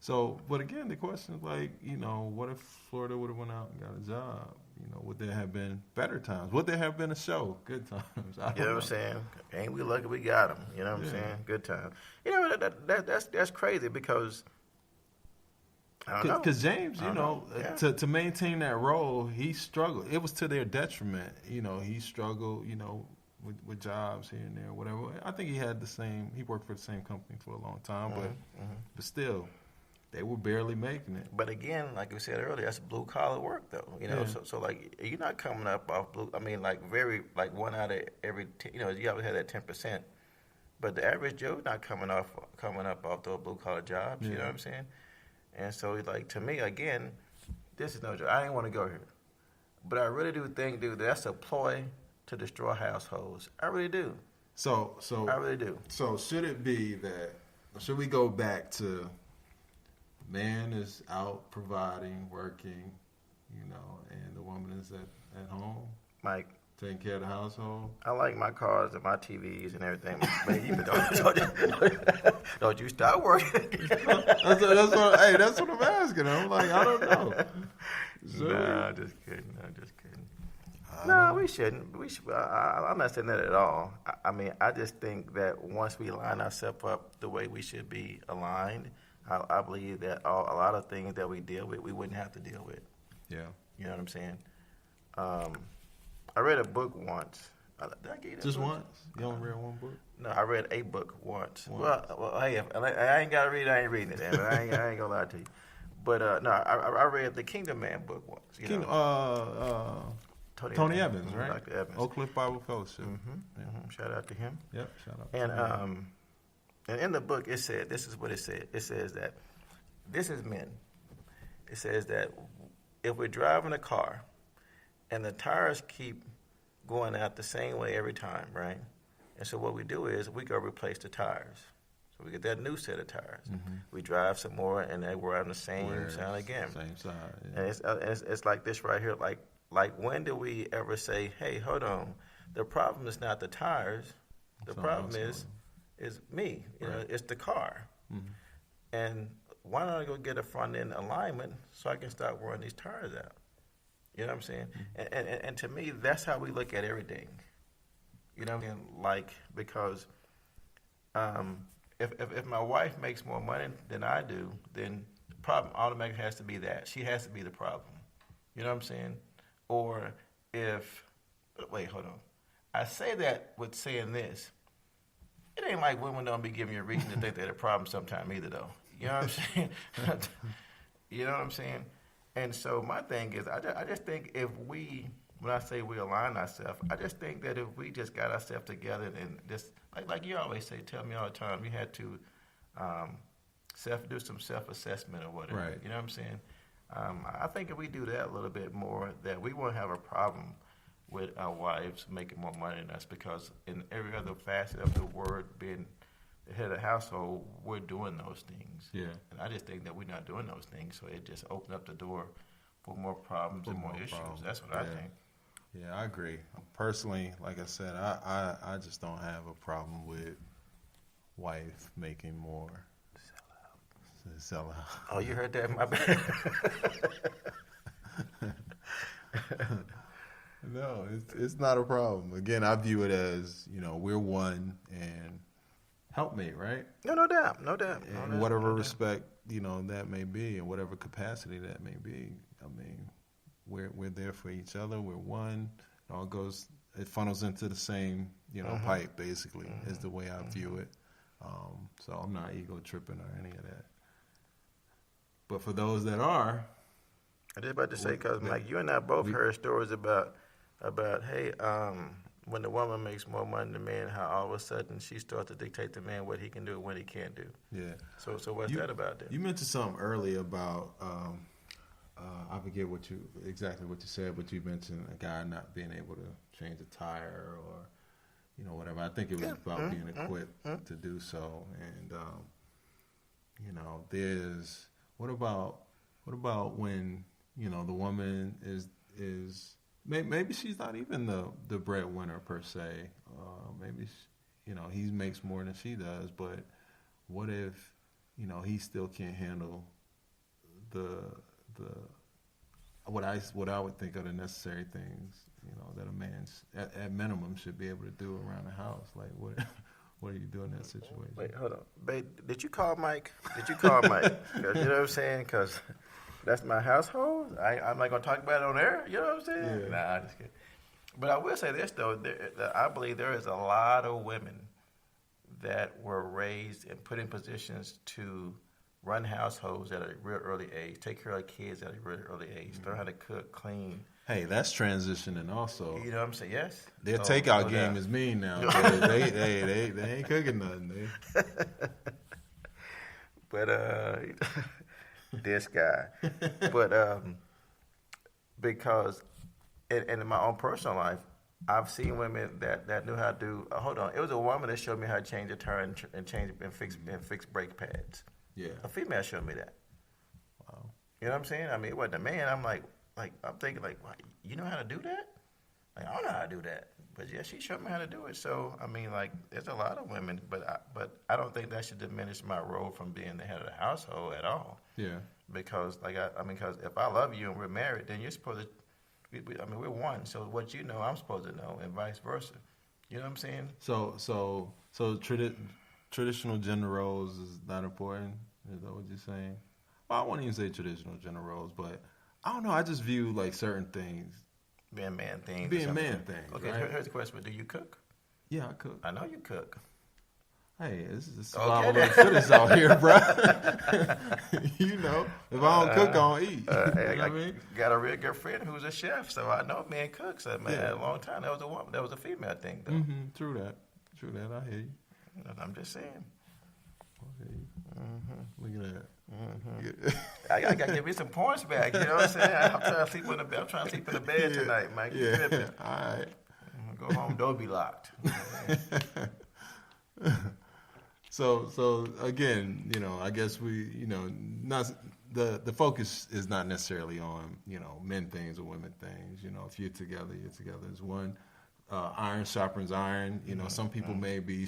So, but again, the question is like, what if Florida would have went out and got a job? Would there have been better times? Would there have been a show, Good Times? You know what I'm saying? Ain't we lucky we got them? You know what I'm saying? Good times. That's crazy because. Because James, to maintain that role, he struggled. It was to their detriment. He struggled, with jobs here and there, whatever. I think he worked for the same company for a long time, but still, they were barely making it. But again, like we said earlier, that's blue collar work though. So like you're not coming up off blue. I mean, like like 1 out of every. You always have that 10%, but the average Joe's not coming up off those blue collar jobs. You know what I'm saying? And so, like, to me, again, this is no joke. I didn't want to go here. But I really do think, dude, that's a ploy to destroy households. I really do. So I really do. So should we go back to man is out providing, working, and the woman is at home? Mike. Taking care of the household? I like my cars and my TVs and everything. Don't you stop working. That's what I'm asking. I'm like, I don't know. Nah, just kidding. No, we shouldn't. I'm not saying that at all. I mean, I just think that once we line ourselves up the way we should be aligned, I believe that a lot of things that we deal with, we wouldn't have to deal with. Yeah. You know what I'm saying? I read a book once. Did I give you that Just book? once? You only read one book? No, I read a book once. Well, hey, if I ain't got to read it, I ain't reading it. Man. I ain't going to lie to you. But, no, I read the Kingdom Man book once. Tony Evans, right? Dr. Evans. Oak Cliff Bible Fellowship. Yeah. Shout out to him. Yep, shout out. And in the book, it said, this is what it said. It says that, this is men. It says that if we're driving a car and the tires keep going out the same way every time, right? And so what we do is we go replace the tires. So we get that new set of tires. Mm-hmm. We drive some more, and they were on the same sound again. Same side. Yeah. And it's like this right here. Like when do we ever say, hey, hold on, the problem is not the tires. The problem is me. You know, it's the car. Mm-hmm. And why don't I go get a front end alignment so I can start wearing these tires out? You know what I'm saying? Mm-hmm. And to me, that's how we look at everything. You know what I mean? Like, because if my wife makes more money than I do, then the problem automatically has to be that. She has to be the problem. You know what I'm saying? Or wait, hold on. I say that with saying this. It ain't like women don't be giving you a reason to think they're the problem sometime either, though. You know what I'm saying? You know what I'm saying? And so my thing is, I just think when I say we align ourselves, I just think that if we just got ourselves together and just, like you always say, tell me all the time, we had to do some self-assessment or whatever. Right. You know what I'm saying? I think if we do that a little bit more, that we won't have a problem with our wives making more money than us, because in every other facet of the word, being the head of the household, we're doing those things. Yeah. And I just think that we're not doing those things, so it just opens up the door for more problems and more issues. Problems. That's what I think. Yeah, I agree. Personally, like I said, I just don't have a problem with wife making more. Sell out. Oh, you heard that? My bad. No, it's not a problem. Again, I view it as, we're one and helpmate, right? No doubt. In whatever respect, that may be, in whatever capacity that may be. I mean, we're there for each other. We're one. It funnels into the same, pipe, basically, is the way I view it. So I'm not ego tripping or any of that. But for those that are, I was about to say, because Mike, you and I both heard stories about hey, when the woman makes more money than the man, how all of a sudden she starts to dictate to the man what he can do and what he can't do. Yeah. So what's that about then? You mentioned something earlier about I forget exactly what you said, but you mentioned a guy not being able to change a tire or whatever. I think it was about being equipped to do so. And there's what about when the woman is maybe she's not even the breadwinner per se. Maybe he makes more than she does, but what if he still can't handle the what I would think are the necessary things that a man at minimum should be able to do around the house. Like what do you do in that situation? Wait, hold on, babe. Did you call Mike? 'Cause you know what I'm saying? Because that's my household. I'm not gonna talk about it on air. You know what I'm saying? Yeah. Nah, I'm just kidding. But I will say this though: I believe there is a lot of women that were raised and put in positions to run households at a real early age, take care of kids at a real early age, learn how to cook, clean. Hey, that's transitioning also. You know what I'm saying? Yes. Their takeout game is mean now. they ain't cooking nothing. But this guy. But because in my own personal life, I've seen women that knew how to do. Hold on, it was a woman that showed me how to change a tire and fix brake pads. Yeah, a female showed me that. Wow. You know what I'm saying? I mean, it wasn't a man. I'm I'm thinking wow, you know how to do that? Like, I don't know how to do that. But yeah, she showed me how to do it. So I mean, there's a lot of women, but I don't think that should diminish my role from being the head of the household at all. Yeah. Because because if I love you and we're married, then you're supposed to. We're one. So what I'm supposed to know, and vice versa. You know what I'm saying? So traditional gender roles is not important Is that what you're saying? Well, I won't even say traditional gender roles, but I don't know. I just view like certain things being man things. being man things. Okay, right? here's the question: do you cook? Yeah, I cook. I know you cook. Hey, this is a survival of the fittest out here, bro. You know, if I don't cook, I don't eat. You know what I mean? Got a real good friend who's a chef, so I know men cooks. A long time that was a woman, that was a female thing, though. Mm-hmm. True that. I hear you. I'm just saying. Okay. Look at that. I gotta give me some points back. You know what I'm saying? I'm trying to sleep in the bed tonight, Mike. Yeah. All right. Go home, door be locked. So again, you know, I guess we, you know, not the focus is not necessarily on, you know, men things or women things. You know, if you're together as one. Iron sharpens iron. You know, some people may be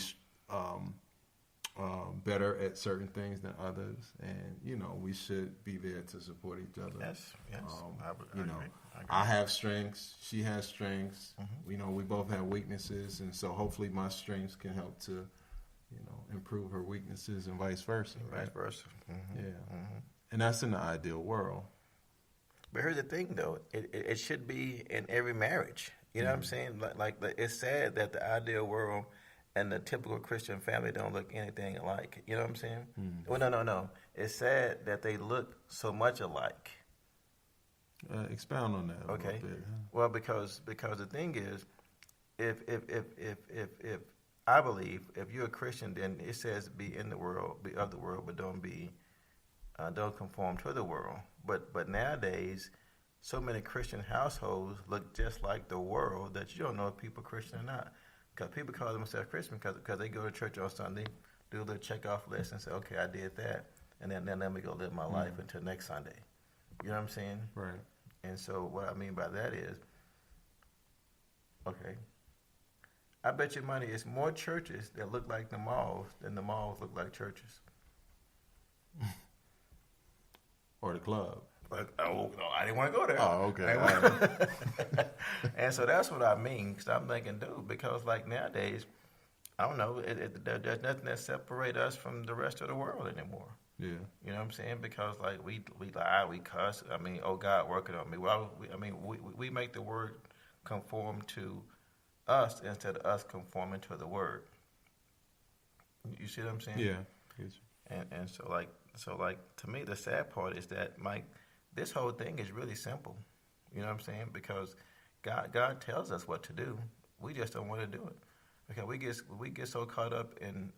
better at certain things than others, and you know, we should be there to support each other. Yes. You know, I have strengths. She has strengths. You know, we both have weaknesses, and so hopefully my strengths can help to, you know, improve her weaknesses and vice versa. Right? Vice versa. Yeah. And that's in the ideal world. But here's the thing, though. It should be in every marriage. You know what I'm saying? Like it's sad that the ideal world and the typical Christian family don't look anything alike. You know what I'm saying? Well, no. It's sad that they look so much alike. Expound on that a little bit. Huh? Well, because the thing is, if I believe if you're a Christian, then it says be in the world, be of the world, but don't conform to the world. But nowadays, so many Christian households look just like the world that you don't know if people are Christian or not. Because people call themselves Christian because they go to church on Sunday, do a little check-off list and say, okay, I did that, and then let me go live my life until next Sunday. You know what I'm saying? Right. And so what I mean by that is, okay, I bet you money it's more churches that look like the malls than the malls look like churches. Or the club. But, no, I didn't want to go there. Oh, okay. And so that's what I mean. Because I'm thinking, dude, because like nowadays, I don't know, there's nothing that separates us from the rest of the world anymore. Yeah. You know what I'm saying? Because like we lie, we cuss. I mean, oh God, working on me. Well, we make the word conform to us instead of us conforming to the word. You see what I'm saying? Yeah. And so like to me, the sad part is that Mike, this whole thing is really simple. You know what I'm saying? Because God tells us what to do. We just don't want to do it. Okay, we get so caught up in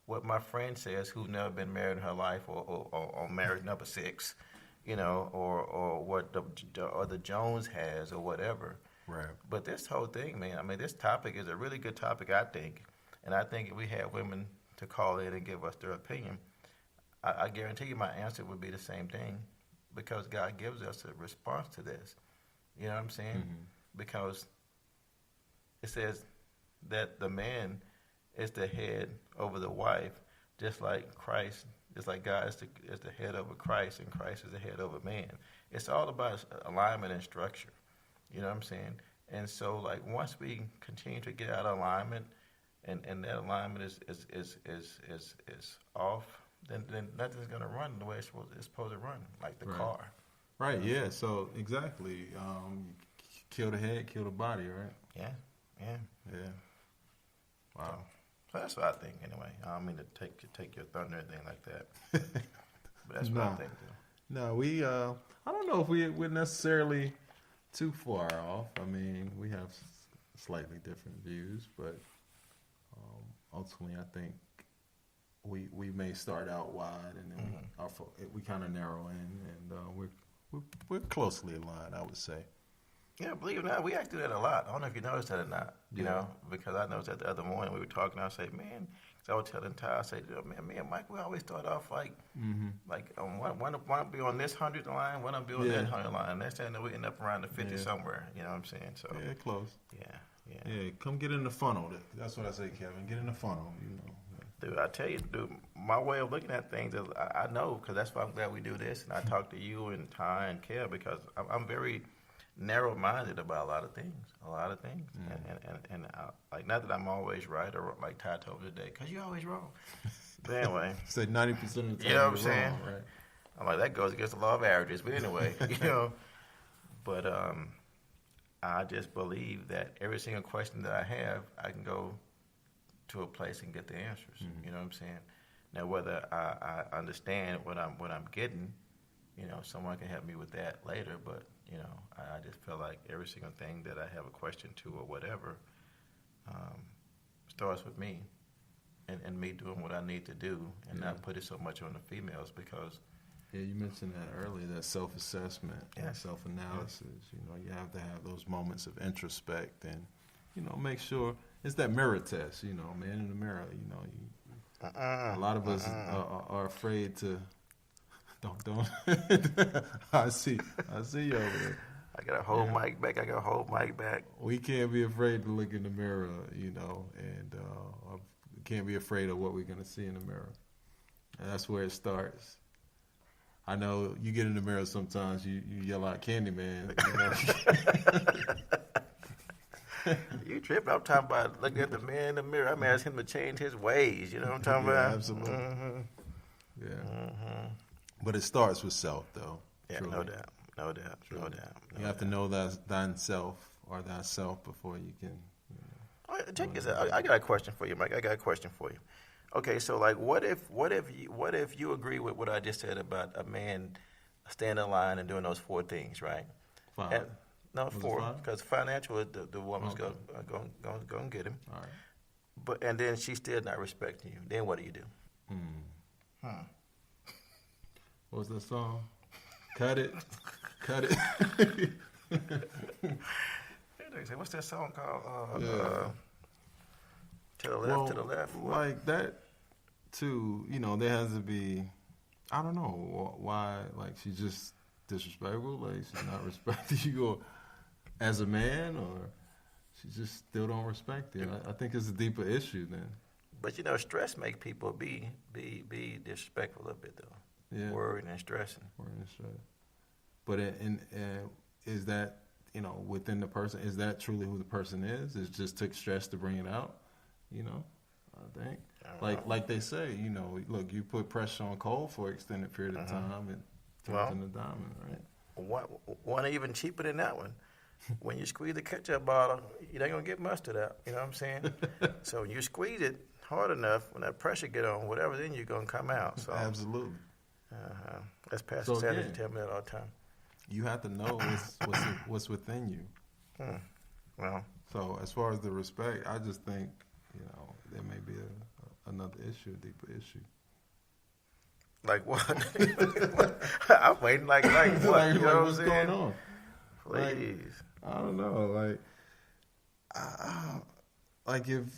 what my friend says, who's never been married in her life, or married number 6, you know, or what the Jones has, or whatever. Right. But this whole thing, man, I mean, this topic is a really good topic, I think, and I think if we had women to call in and give us their opinion, I guarantee you my answer would be the same thing, because God gives us a response to this. You know what I'm saying? Because it says that the man is the head over the wife, just like Christ, just like God is the head over Christ, and Christ is the head over man. It's all about alignment and structure. You know what I'm saying? And so, like, once we continue to get out of alignment, and that alignment is off, then nothing's going to run the way it's supposed to run, like the car. Right, yeah. So, exactly. Kill the head, kill the body, right? Yeah. Wow. So that's what I think, anyway. I don't mean to take your thunder or anything like that. But that's what I think, too. No, I don't know if we're necessarily too far off. I mean, we have slightly different views, but ultimately, I think we may start out wide, and then we kind of narrow in, and we're closely aligned, I would say. Yeah, believe it or not, we actually do that a lot. I don't know if you noticed that or not, you know, because I noticed that the other morning we were talking, I say, man, so I was telling Ty, I say, man, me and Mike, we always start off like one to be on this 100 line, one to be on that 100 line. Next thing we end up around the 50 somewhere, you know what I'm saying? So yeah, close. Yeah, come get in the funnel. That's what I say, Kevin. Get in the funnel, you know. Dude, I tell you, my way of looking at things is I know, because that's why I'm glad we do this, and I talk to you and Ty and Kev, because I'm very narrow-minded about a lot of things, and like, not that I'm always right, or like Ty told me today, because you're always wrong. But anyway. Say 90% of the time. You know what I'm you're saying? wrong, right? I'm like, that goes against the law of averages. But anyway, But I just believe that every single question that I have, I can go to a place and get the answers. Mm-hmm. You know what I'm saying? Now, whether I understand what I'm getting, someone can help me with that later. But I just feel like every single thing that I have a question to or whatever starts with me, and me doing what I need to do, and not put it so much on the females because. Yeah, you mentioned that earlier, that self-assessment and Yes. self-analysis. You have to have those moments of introspect and, make sure it's that mirror test, man in the mirror, a lot of us are afraid to, don't, I see you over there. I got to hold Mike back. We can't be afraid to look in the mirror, and can't be afraid of what we're going to see in the mirror. And that's where it starts. I know you get in the mirror sometimes, you yell out Candyman. You tripping. I'm talking about looking at the man in the mirror. I'm asking him to change his ways. You know what I'm talking about? Absolutely. Mm-hmm. Yeah. Mm-hmm. But it starts with self, though. Yeah, truly. no doubt. You have to know thyself or thyself before you can. Check this out. I got a question for you, Mike. Okay, so like, what if you agree with what I just said about a man staying in line and doing those 4 things, right? 5. And, no, Was it 4, 5? because financial, the woman's Okay. going to get him. All right. And then she's still not respecting you. Then what do you do? What was that song? Cut it. They say, what's that song called? Yeah. To the left. Like that, too, there has to be, I don't know, why, like, she's just disrespectful, like, she's not respecting you or as a man, or she just still don't respect you. I think it's a deeper issue then. But, stress make people be disrespectful a little bit, though. Yeah. Worried and stressing. But is that, within the person, is that truly who the person is? It just took stress to bring it out, I think. Like they say, look, you put pressure on coal for an extended period of time, it turns into diamond, right? One even cheaper than that one. When you squeeze the ketchup bottle, you ain't going to get mustard out. You know what I'm saying? So when you squeeze it hard enough, when that pressure get on, whatever's in you going to come out. So Absolutely. That's Pastor Sanders tell me that all the time. You have to know what's within you. Well, so as far as the respect, I just think there may be another issue, a deeper issue. Like what? I'm waiting. Like what? You know what I'm what's saying? going on? Please. I don't know. Like if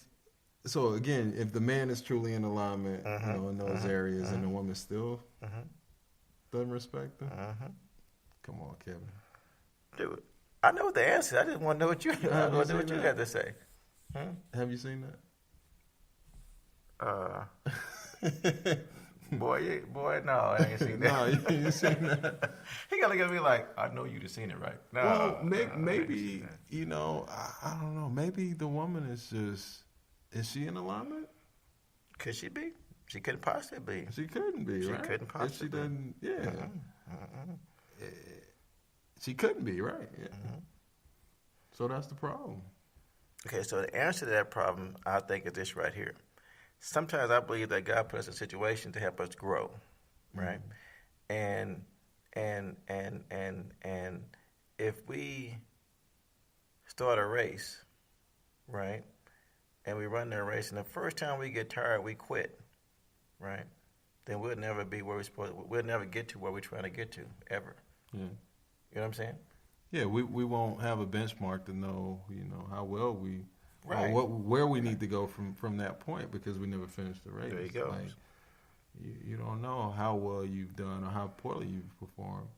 the man is truly in alignment, in those areas, and the woman still doesn't respect them. Come on, Kevin. Dude, I know what the answer is. I just want to know what you have to say. Have you seen that? Boy, no, I ain't seen that. No, you ain't seen that. He gotta look at me like, I know you'd have seen it, right? No, well, no, maybe I don't know. Maybe the woman is she in alignment? Could she be? She couldn't possibly be. She couldn't be, right? She couldn't possibly. If she doesn't, yeah. She couldn't be, right? Yeah. So that's the problem. Okay, so the answer to that problem, I think, is this right here. Sometimes I believe that God put us in a situation to help us grow, right? And if we start a race, right, and we run that race, and the first time we get tired, we quit, right? Then we'll never be where we're supposed to. We'll never get to where we're trying to get to, ever. Yeah. You know what I'm saying? Yeah, we won't have a benchmark to know, how well we, right, or where we need to go from that point because we never finished the race. There you go. Like, you don't know how well you've done or how poorly you've performed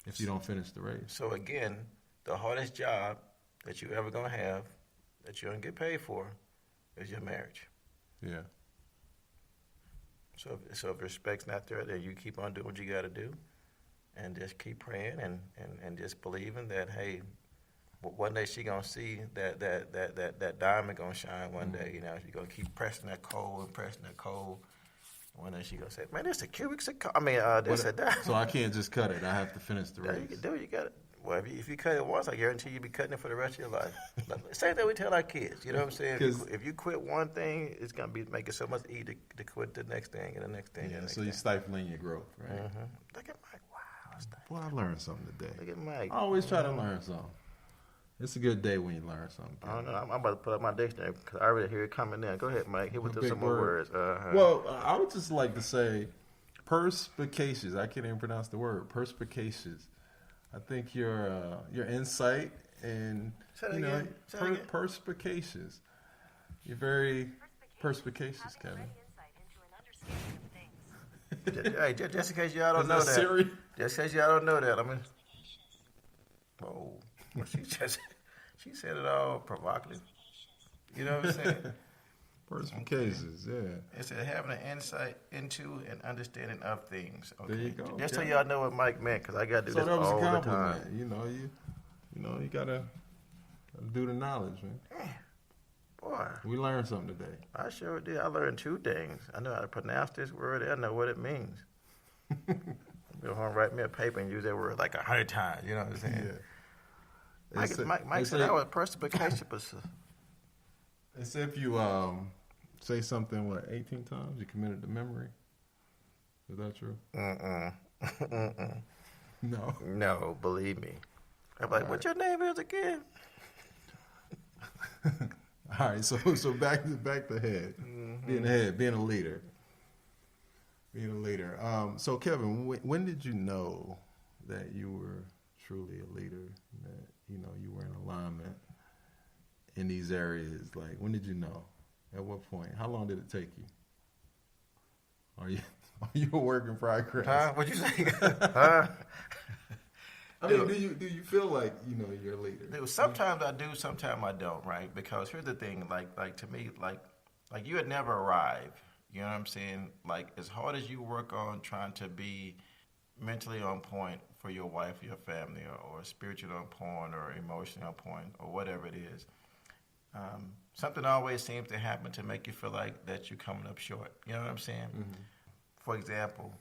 if you don't finish the race. So again, the hardest job that you're ever gonna have, that you're gonna get paid for, is your marriage. Yeah. So if respect's not there, then you keep on doing what you got to do, and just keep praying and just believing that, hey, one day she gonna see that diamond gonna shine one day. She's gonna keep pressing that coal, When is she gonna say, "Man, this a cubic zirconia"? I mean, this What- a that. So I can't just cut it. I have to finish the Yeah, you race. can do it. You got it. Well, if you cut it once, I guarantee you'll be cutting it for the rest of your life. Same thing we tell our kids. You know what I'm saying? 'Cause- If you quit one thing, it's gonna make it so much easier to quit the next thing and the next thing. And Yeah, the next so you're thing. stifling your growth, right? Look at Mike. Wow, Boy, I learned something today. look at Mike. I always try to learn something. It's a good day when you learn something. I don't know. I'm about to put up my dictionary because I already hear it coming in. Go ahead, Mike. Hit with Big some more word. words. Uh-huh. Well, I would just like to say perspicacious. I can't even pronounce the word. Perspicacious. I think your insight and Say it you know again. Say it again. perspicacious. You're very perspicacious, Kevin. Hey, just in case y'all don't Is know that that. Siri? Just in case y'all don't know that. I mean, oh, well, she said it all provocative. You know what I'm saying? Perspicacious, yeah. It said having an insight into and understanding of things. Okay. There you go, Just so okay. y'all know what Mike meant, because I got to do So this that was a all the compliment. time. You gotta do the knowledge, man. Boy, We learned something today. I sure did. I learned two things. I know how to pronounce this word, and I know what it means. Go home, write me a paper and use that word like 100 times. You know what I'm saying? Yeah. Mike said that was perspicacious. It's if you say something 18 times, you committed to memory. Is that true? No. No, believe me. I'm like, what your name is again? All right, so back to head, being a leader. So Kevin, when did you know that you were truly a leader? That you were in alignment in these areas. Like, when did you know? At what point? How long did it take you? Are you a work in progress? Huh? What'd you say? Huh? I mean, do you feel like you're a leader? Dude, sometimes I do, sometimes I don't, right? Because here's the thing, like to me, like you would never arrive. You know what I'm saying? Like, as hard as you work on trying to be mentally on point for your wife or your family, or spiritually on point, or emotionally on point, or whatever it is, something always seems to happen to make you feel like that you're coming up short. You know what I'm saying? Mm-hmm. For example,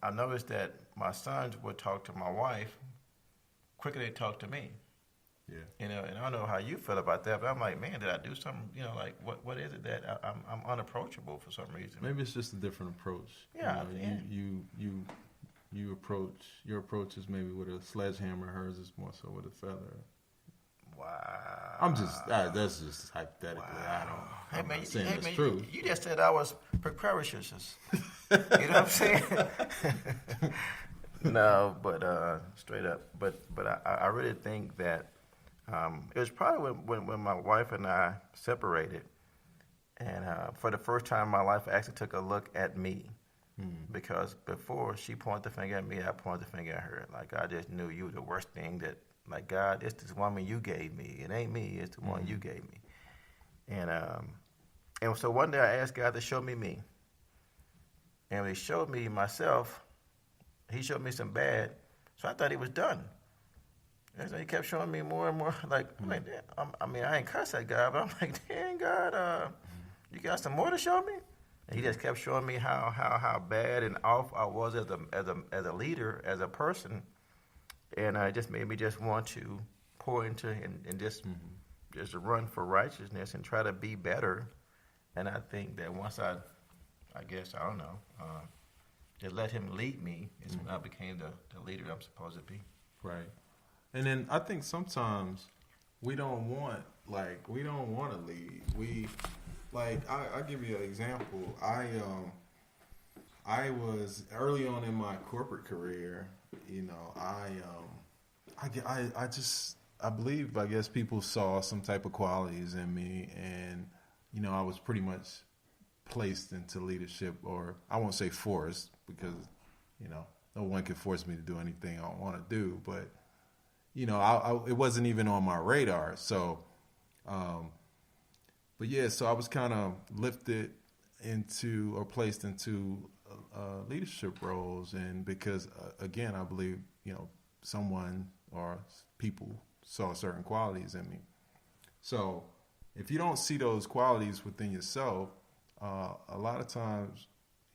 I noticed that my sons would talk to my wife quicker than they talk to me. Yeah. And I don't know how you feel about that, but I'm like, man, did I do something? Like, what is it that I'm unapproachable for some reason? Maybe it's just a different approach. Yeah, You approach your approach is maybe with a sledgehammer. Hers is more so with a feather. Wow. I'm just that's just hypothetically. Wow. I'm not saying it's true. You just said I was precocious. You know what I'm saying? No, but straight up. But I really think that it was probably when my wife and I separated, and for the first time in my life, I actually took a look at me. Because before she pointed the finger at me, I pointed the finger at her. Like, I just knew you were the worst thing that, like, God, it's this woman you gave me. It ain't me, it's the one you gave me. And so one day I asked God to show me. And when he showed me myself, he showed me some bad. So I thought he was done. And so he kept showing me more and more. Like, I ain't cuss at God, but I'm like, dang, God, you got some more to show me? And he just kept showing me how bad and off I was as a leader, as a person, and it just made me just want to pour into and just run for righteousness and try to be better. And I think that once I guess I don't know, just let him lead me is when I became the leader I'm supposed to be. Right. And then I think sometimes we don't want to lead. I'll give you an example. I was early on in my corporate career. I believe, I guess people saw some type of qualities in me, and I was pretty much placed into leadership, or I won't say forced, because no one can force me to do anything I don't want to do. But it wasn't even on my radar. So. But yeah, so I was kind of lifted into or placed into leadership roles, and because again, I believe someone or people saw certain qualities in me. So if you don't see those qualities within yourself, a lot of times,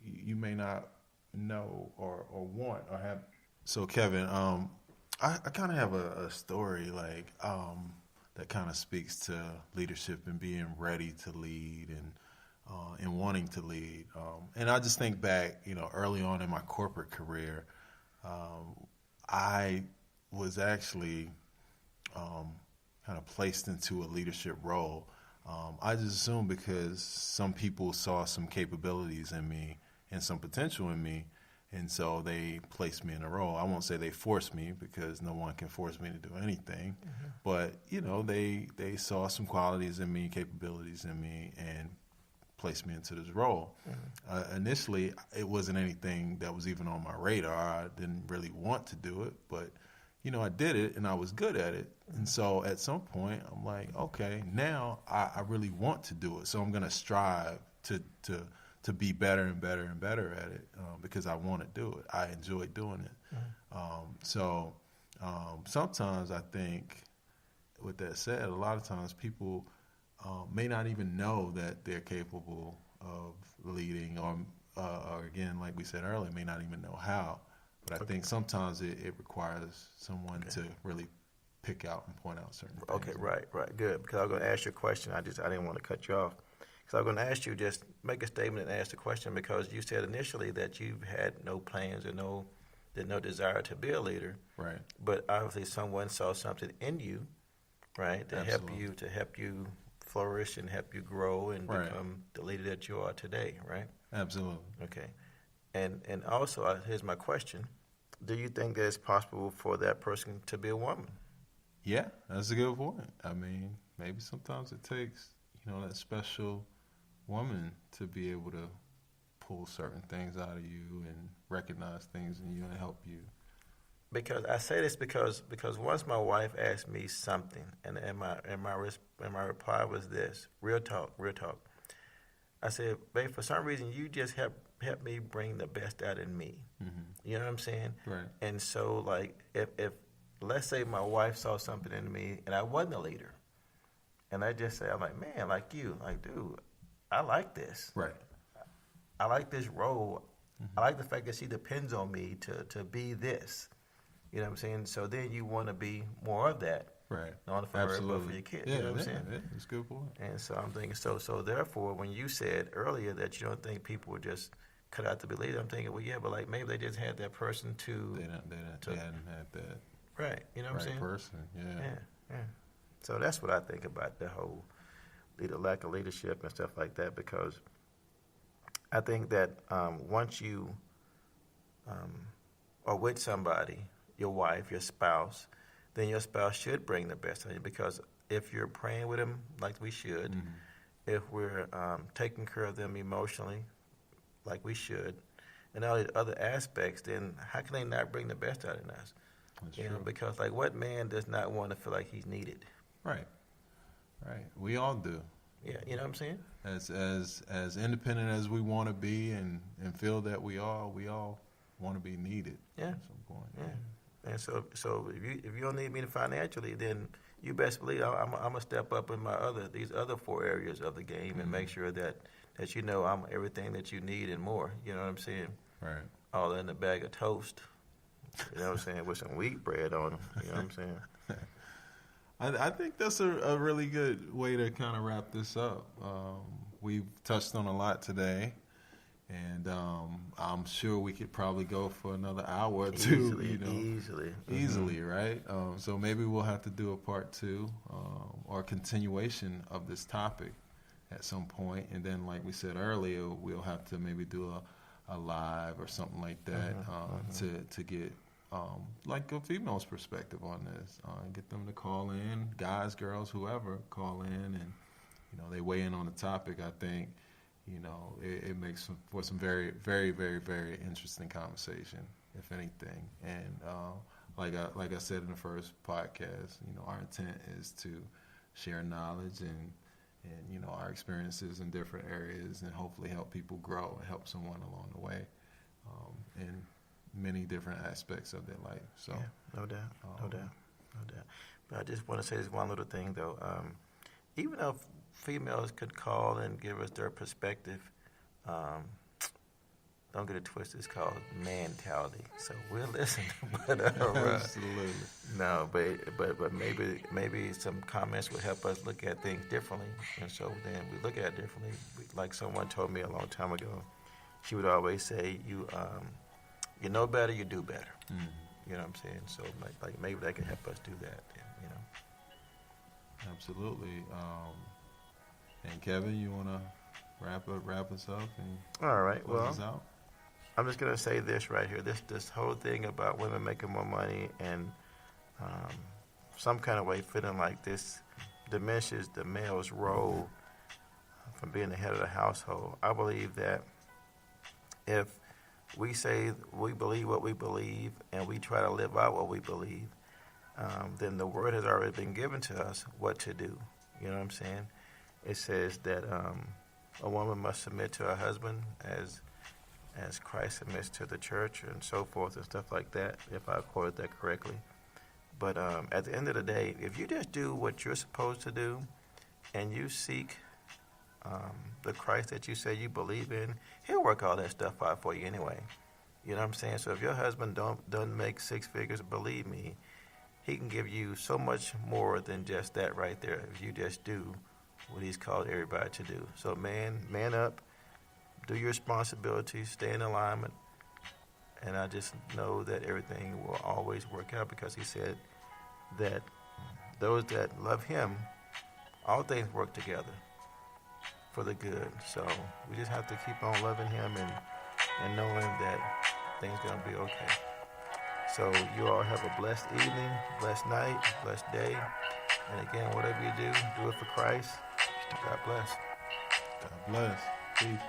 you may not know or want or have. So Kevin, I kind of have a story like that kind of speaks to leadership and being ready to lead and wanting to lead. And I just think back, early on in my corporate career, I was actually kind of placed into a leadership role. I just assumed because some people saw some capabilities in me and some potential in me, and so they placed me in a role. I won't say they forced me because no one can force me to do anything, but they saw some qualities in me, capabilities in me, and placed me into this role. Initially, it wasn't anything that was even on my radar. I didn't really want to do it, but I did it and I was good at it. And so at some point, I'm like, okay, now I really want to do it. So I'm going to strive to be better and better and better at it because I want to do it. I enjoy doing it. So sometimes I think, with that said, a lot of times people may not even know that they're capable of leading or again, like we said earlier, may not even know how. But I think sometimes it requires someone to really pick out and point out certain things. Okay, right, good. Because I was going to ask you a question. I didn't want to cut you off. Because I was going to ask you, just make a statement and ask the question, because you said initially that you've had no plans or no desire to be a leader. Right. But obviously someone saw something in you, right, to help you flourish and help you grow and become the leader that you are today, right? Absolutely. Okay. And also, here's my question. Do you think that it's possible for that person to be a woman? Yeah, that's a good point. I mean, maybe sometimes it takes, that special woman to be able to pull certain things out of you and recognize things in you and help you. Because I say this because once my wife asked me something, and my reply was this, real talk. I said, babe, for some reason you just help me bring the best out in me. You know what I'm saying? Right. And so, like, if let's say my wife saw something in me and I wasn't a leader, and I just say, I'm like, man, like you, like, dude, I like this. Right. I like this role. I like the fact that she depends on me to be this. You know what I'm saying? So then you want to be more of that. Right. Not only for her, but for your kids. Yeah, you know what I'm saying? Yeah, that's a good point. And so I'm thinking, so therefore, when you said earlier that you don't think people would just cut out to be leader, I'm thinking, well, yeah, but like maybe they just had that person to. They hadn't had that. Right. You know what I'm saying? Person. Yeah. Yeah. So that's what I think about the whole lack of leadership and stuff like that, because I think that once you are with somebody, your wife, your spouse, then your spouse should bring the best of you, because if you're praying with them like we should, if we're taking care of them emotionally like we should, and all the other aspects, then how can they not bring the best out in us? That's true. Because like what man does not want to feel like he's needed? Right. We all do. Yeah, you know what I'm saying? As independent as we want to be and feel that we all want to be needed at some point. Yeah. And so if you don't need me financially, then you best believe I'm gonna step up in these other 4 areas of the game and make sure that I'm everything that you need and more. You know what I'm saying? Right. All in a bag of toast. You know what I'm saying? With some wheat bread on them. You know what I'm saying? I think that's a really good way to kind of wrap this up. We've touched on a lot today, and I'm sure we could probably go for another hour or two. Easily, right? So maybe we'll have to do a part 2 or continuation of this topic at some point, and then, like we said earlier, we'll have to maybe do a live or something like that to get like a female's perspective on this. Get them to call in, guys, girls, whoever, call in, and they weigh in on the topic. I think it makes for some very, very, very, very interesting conversation, if anything. And like I said in the first podcast, our intent is to share knowledge and our experiences in different areas, and hopefully help people grow and help someone along the way in many different aspects of their life. So, no doubt. But I just want to say this one little thing, though. Even if females could call and give us their perspective, don't get it twisted. It's called Mantality. So we'll listen. But Absolutely. no, but maybe some comments would help us look at things differently, and so then we look at it differently. Like someone told me a long time ago, she would always say, "You know better, you do better." Mm. You know what I'm saying? So like maybe that can help us do that. You know. Absolutely. And Kevin, you want to wrap us up and All right. close Well, us out? I'm just gonna say this right here. This whole thing about women making more money and some kind of way feeling like this diminishes the male's role from being the head of the household. I believe that if we say we believe what we believe and we try to live out what we believe, then the word has already been given to us what to do. You know what I'm saying? It says that a woman must submit to her husband as Christ submits to the church and so forth and stuff like that, if I quoted that correctly. But at the end of the day, if you just do what you're supposed to do and you seek the Christ that you say you believe in, he'll work all that stuff out for you anyway. You know what I'm saying? So if your husband doesn't make six figures, believe me, he can give you so much more than just that right there if you just do what he's called everybody to do. So man up, do your responsibilities, stay in alignment, and I just know that everything will always work out because he said that those that love him, all things work together for the good. So we just have to keep on loving him and knowing that things are going to be okay. So you all have a blessed evening, blessed night, blessed day. And again, whatever you do it for Christ. God bless. God bless. Peace.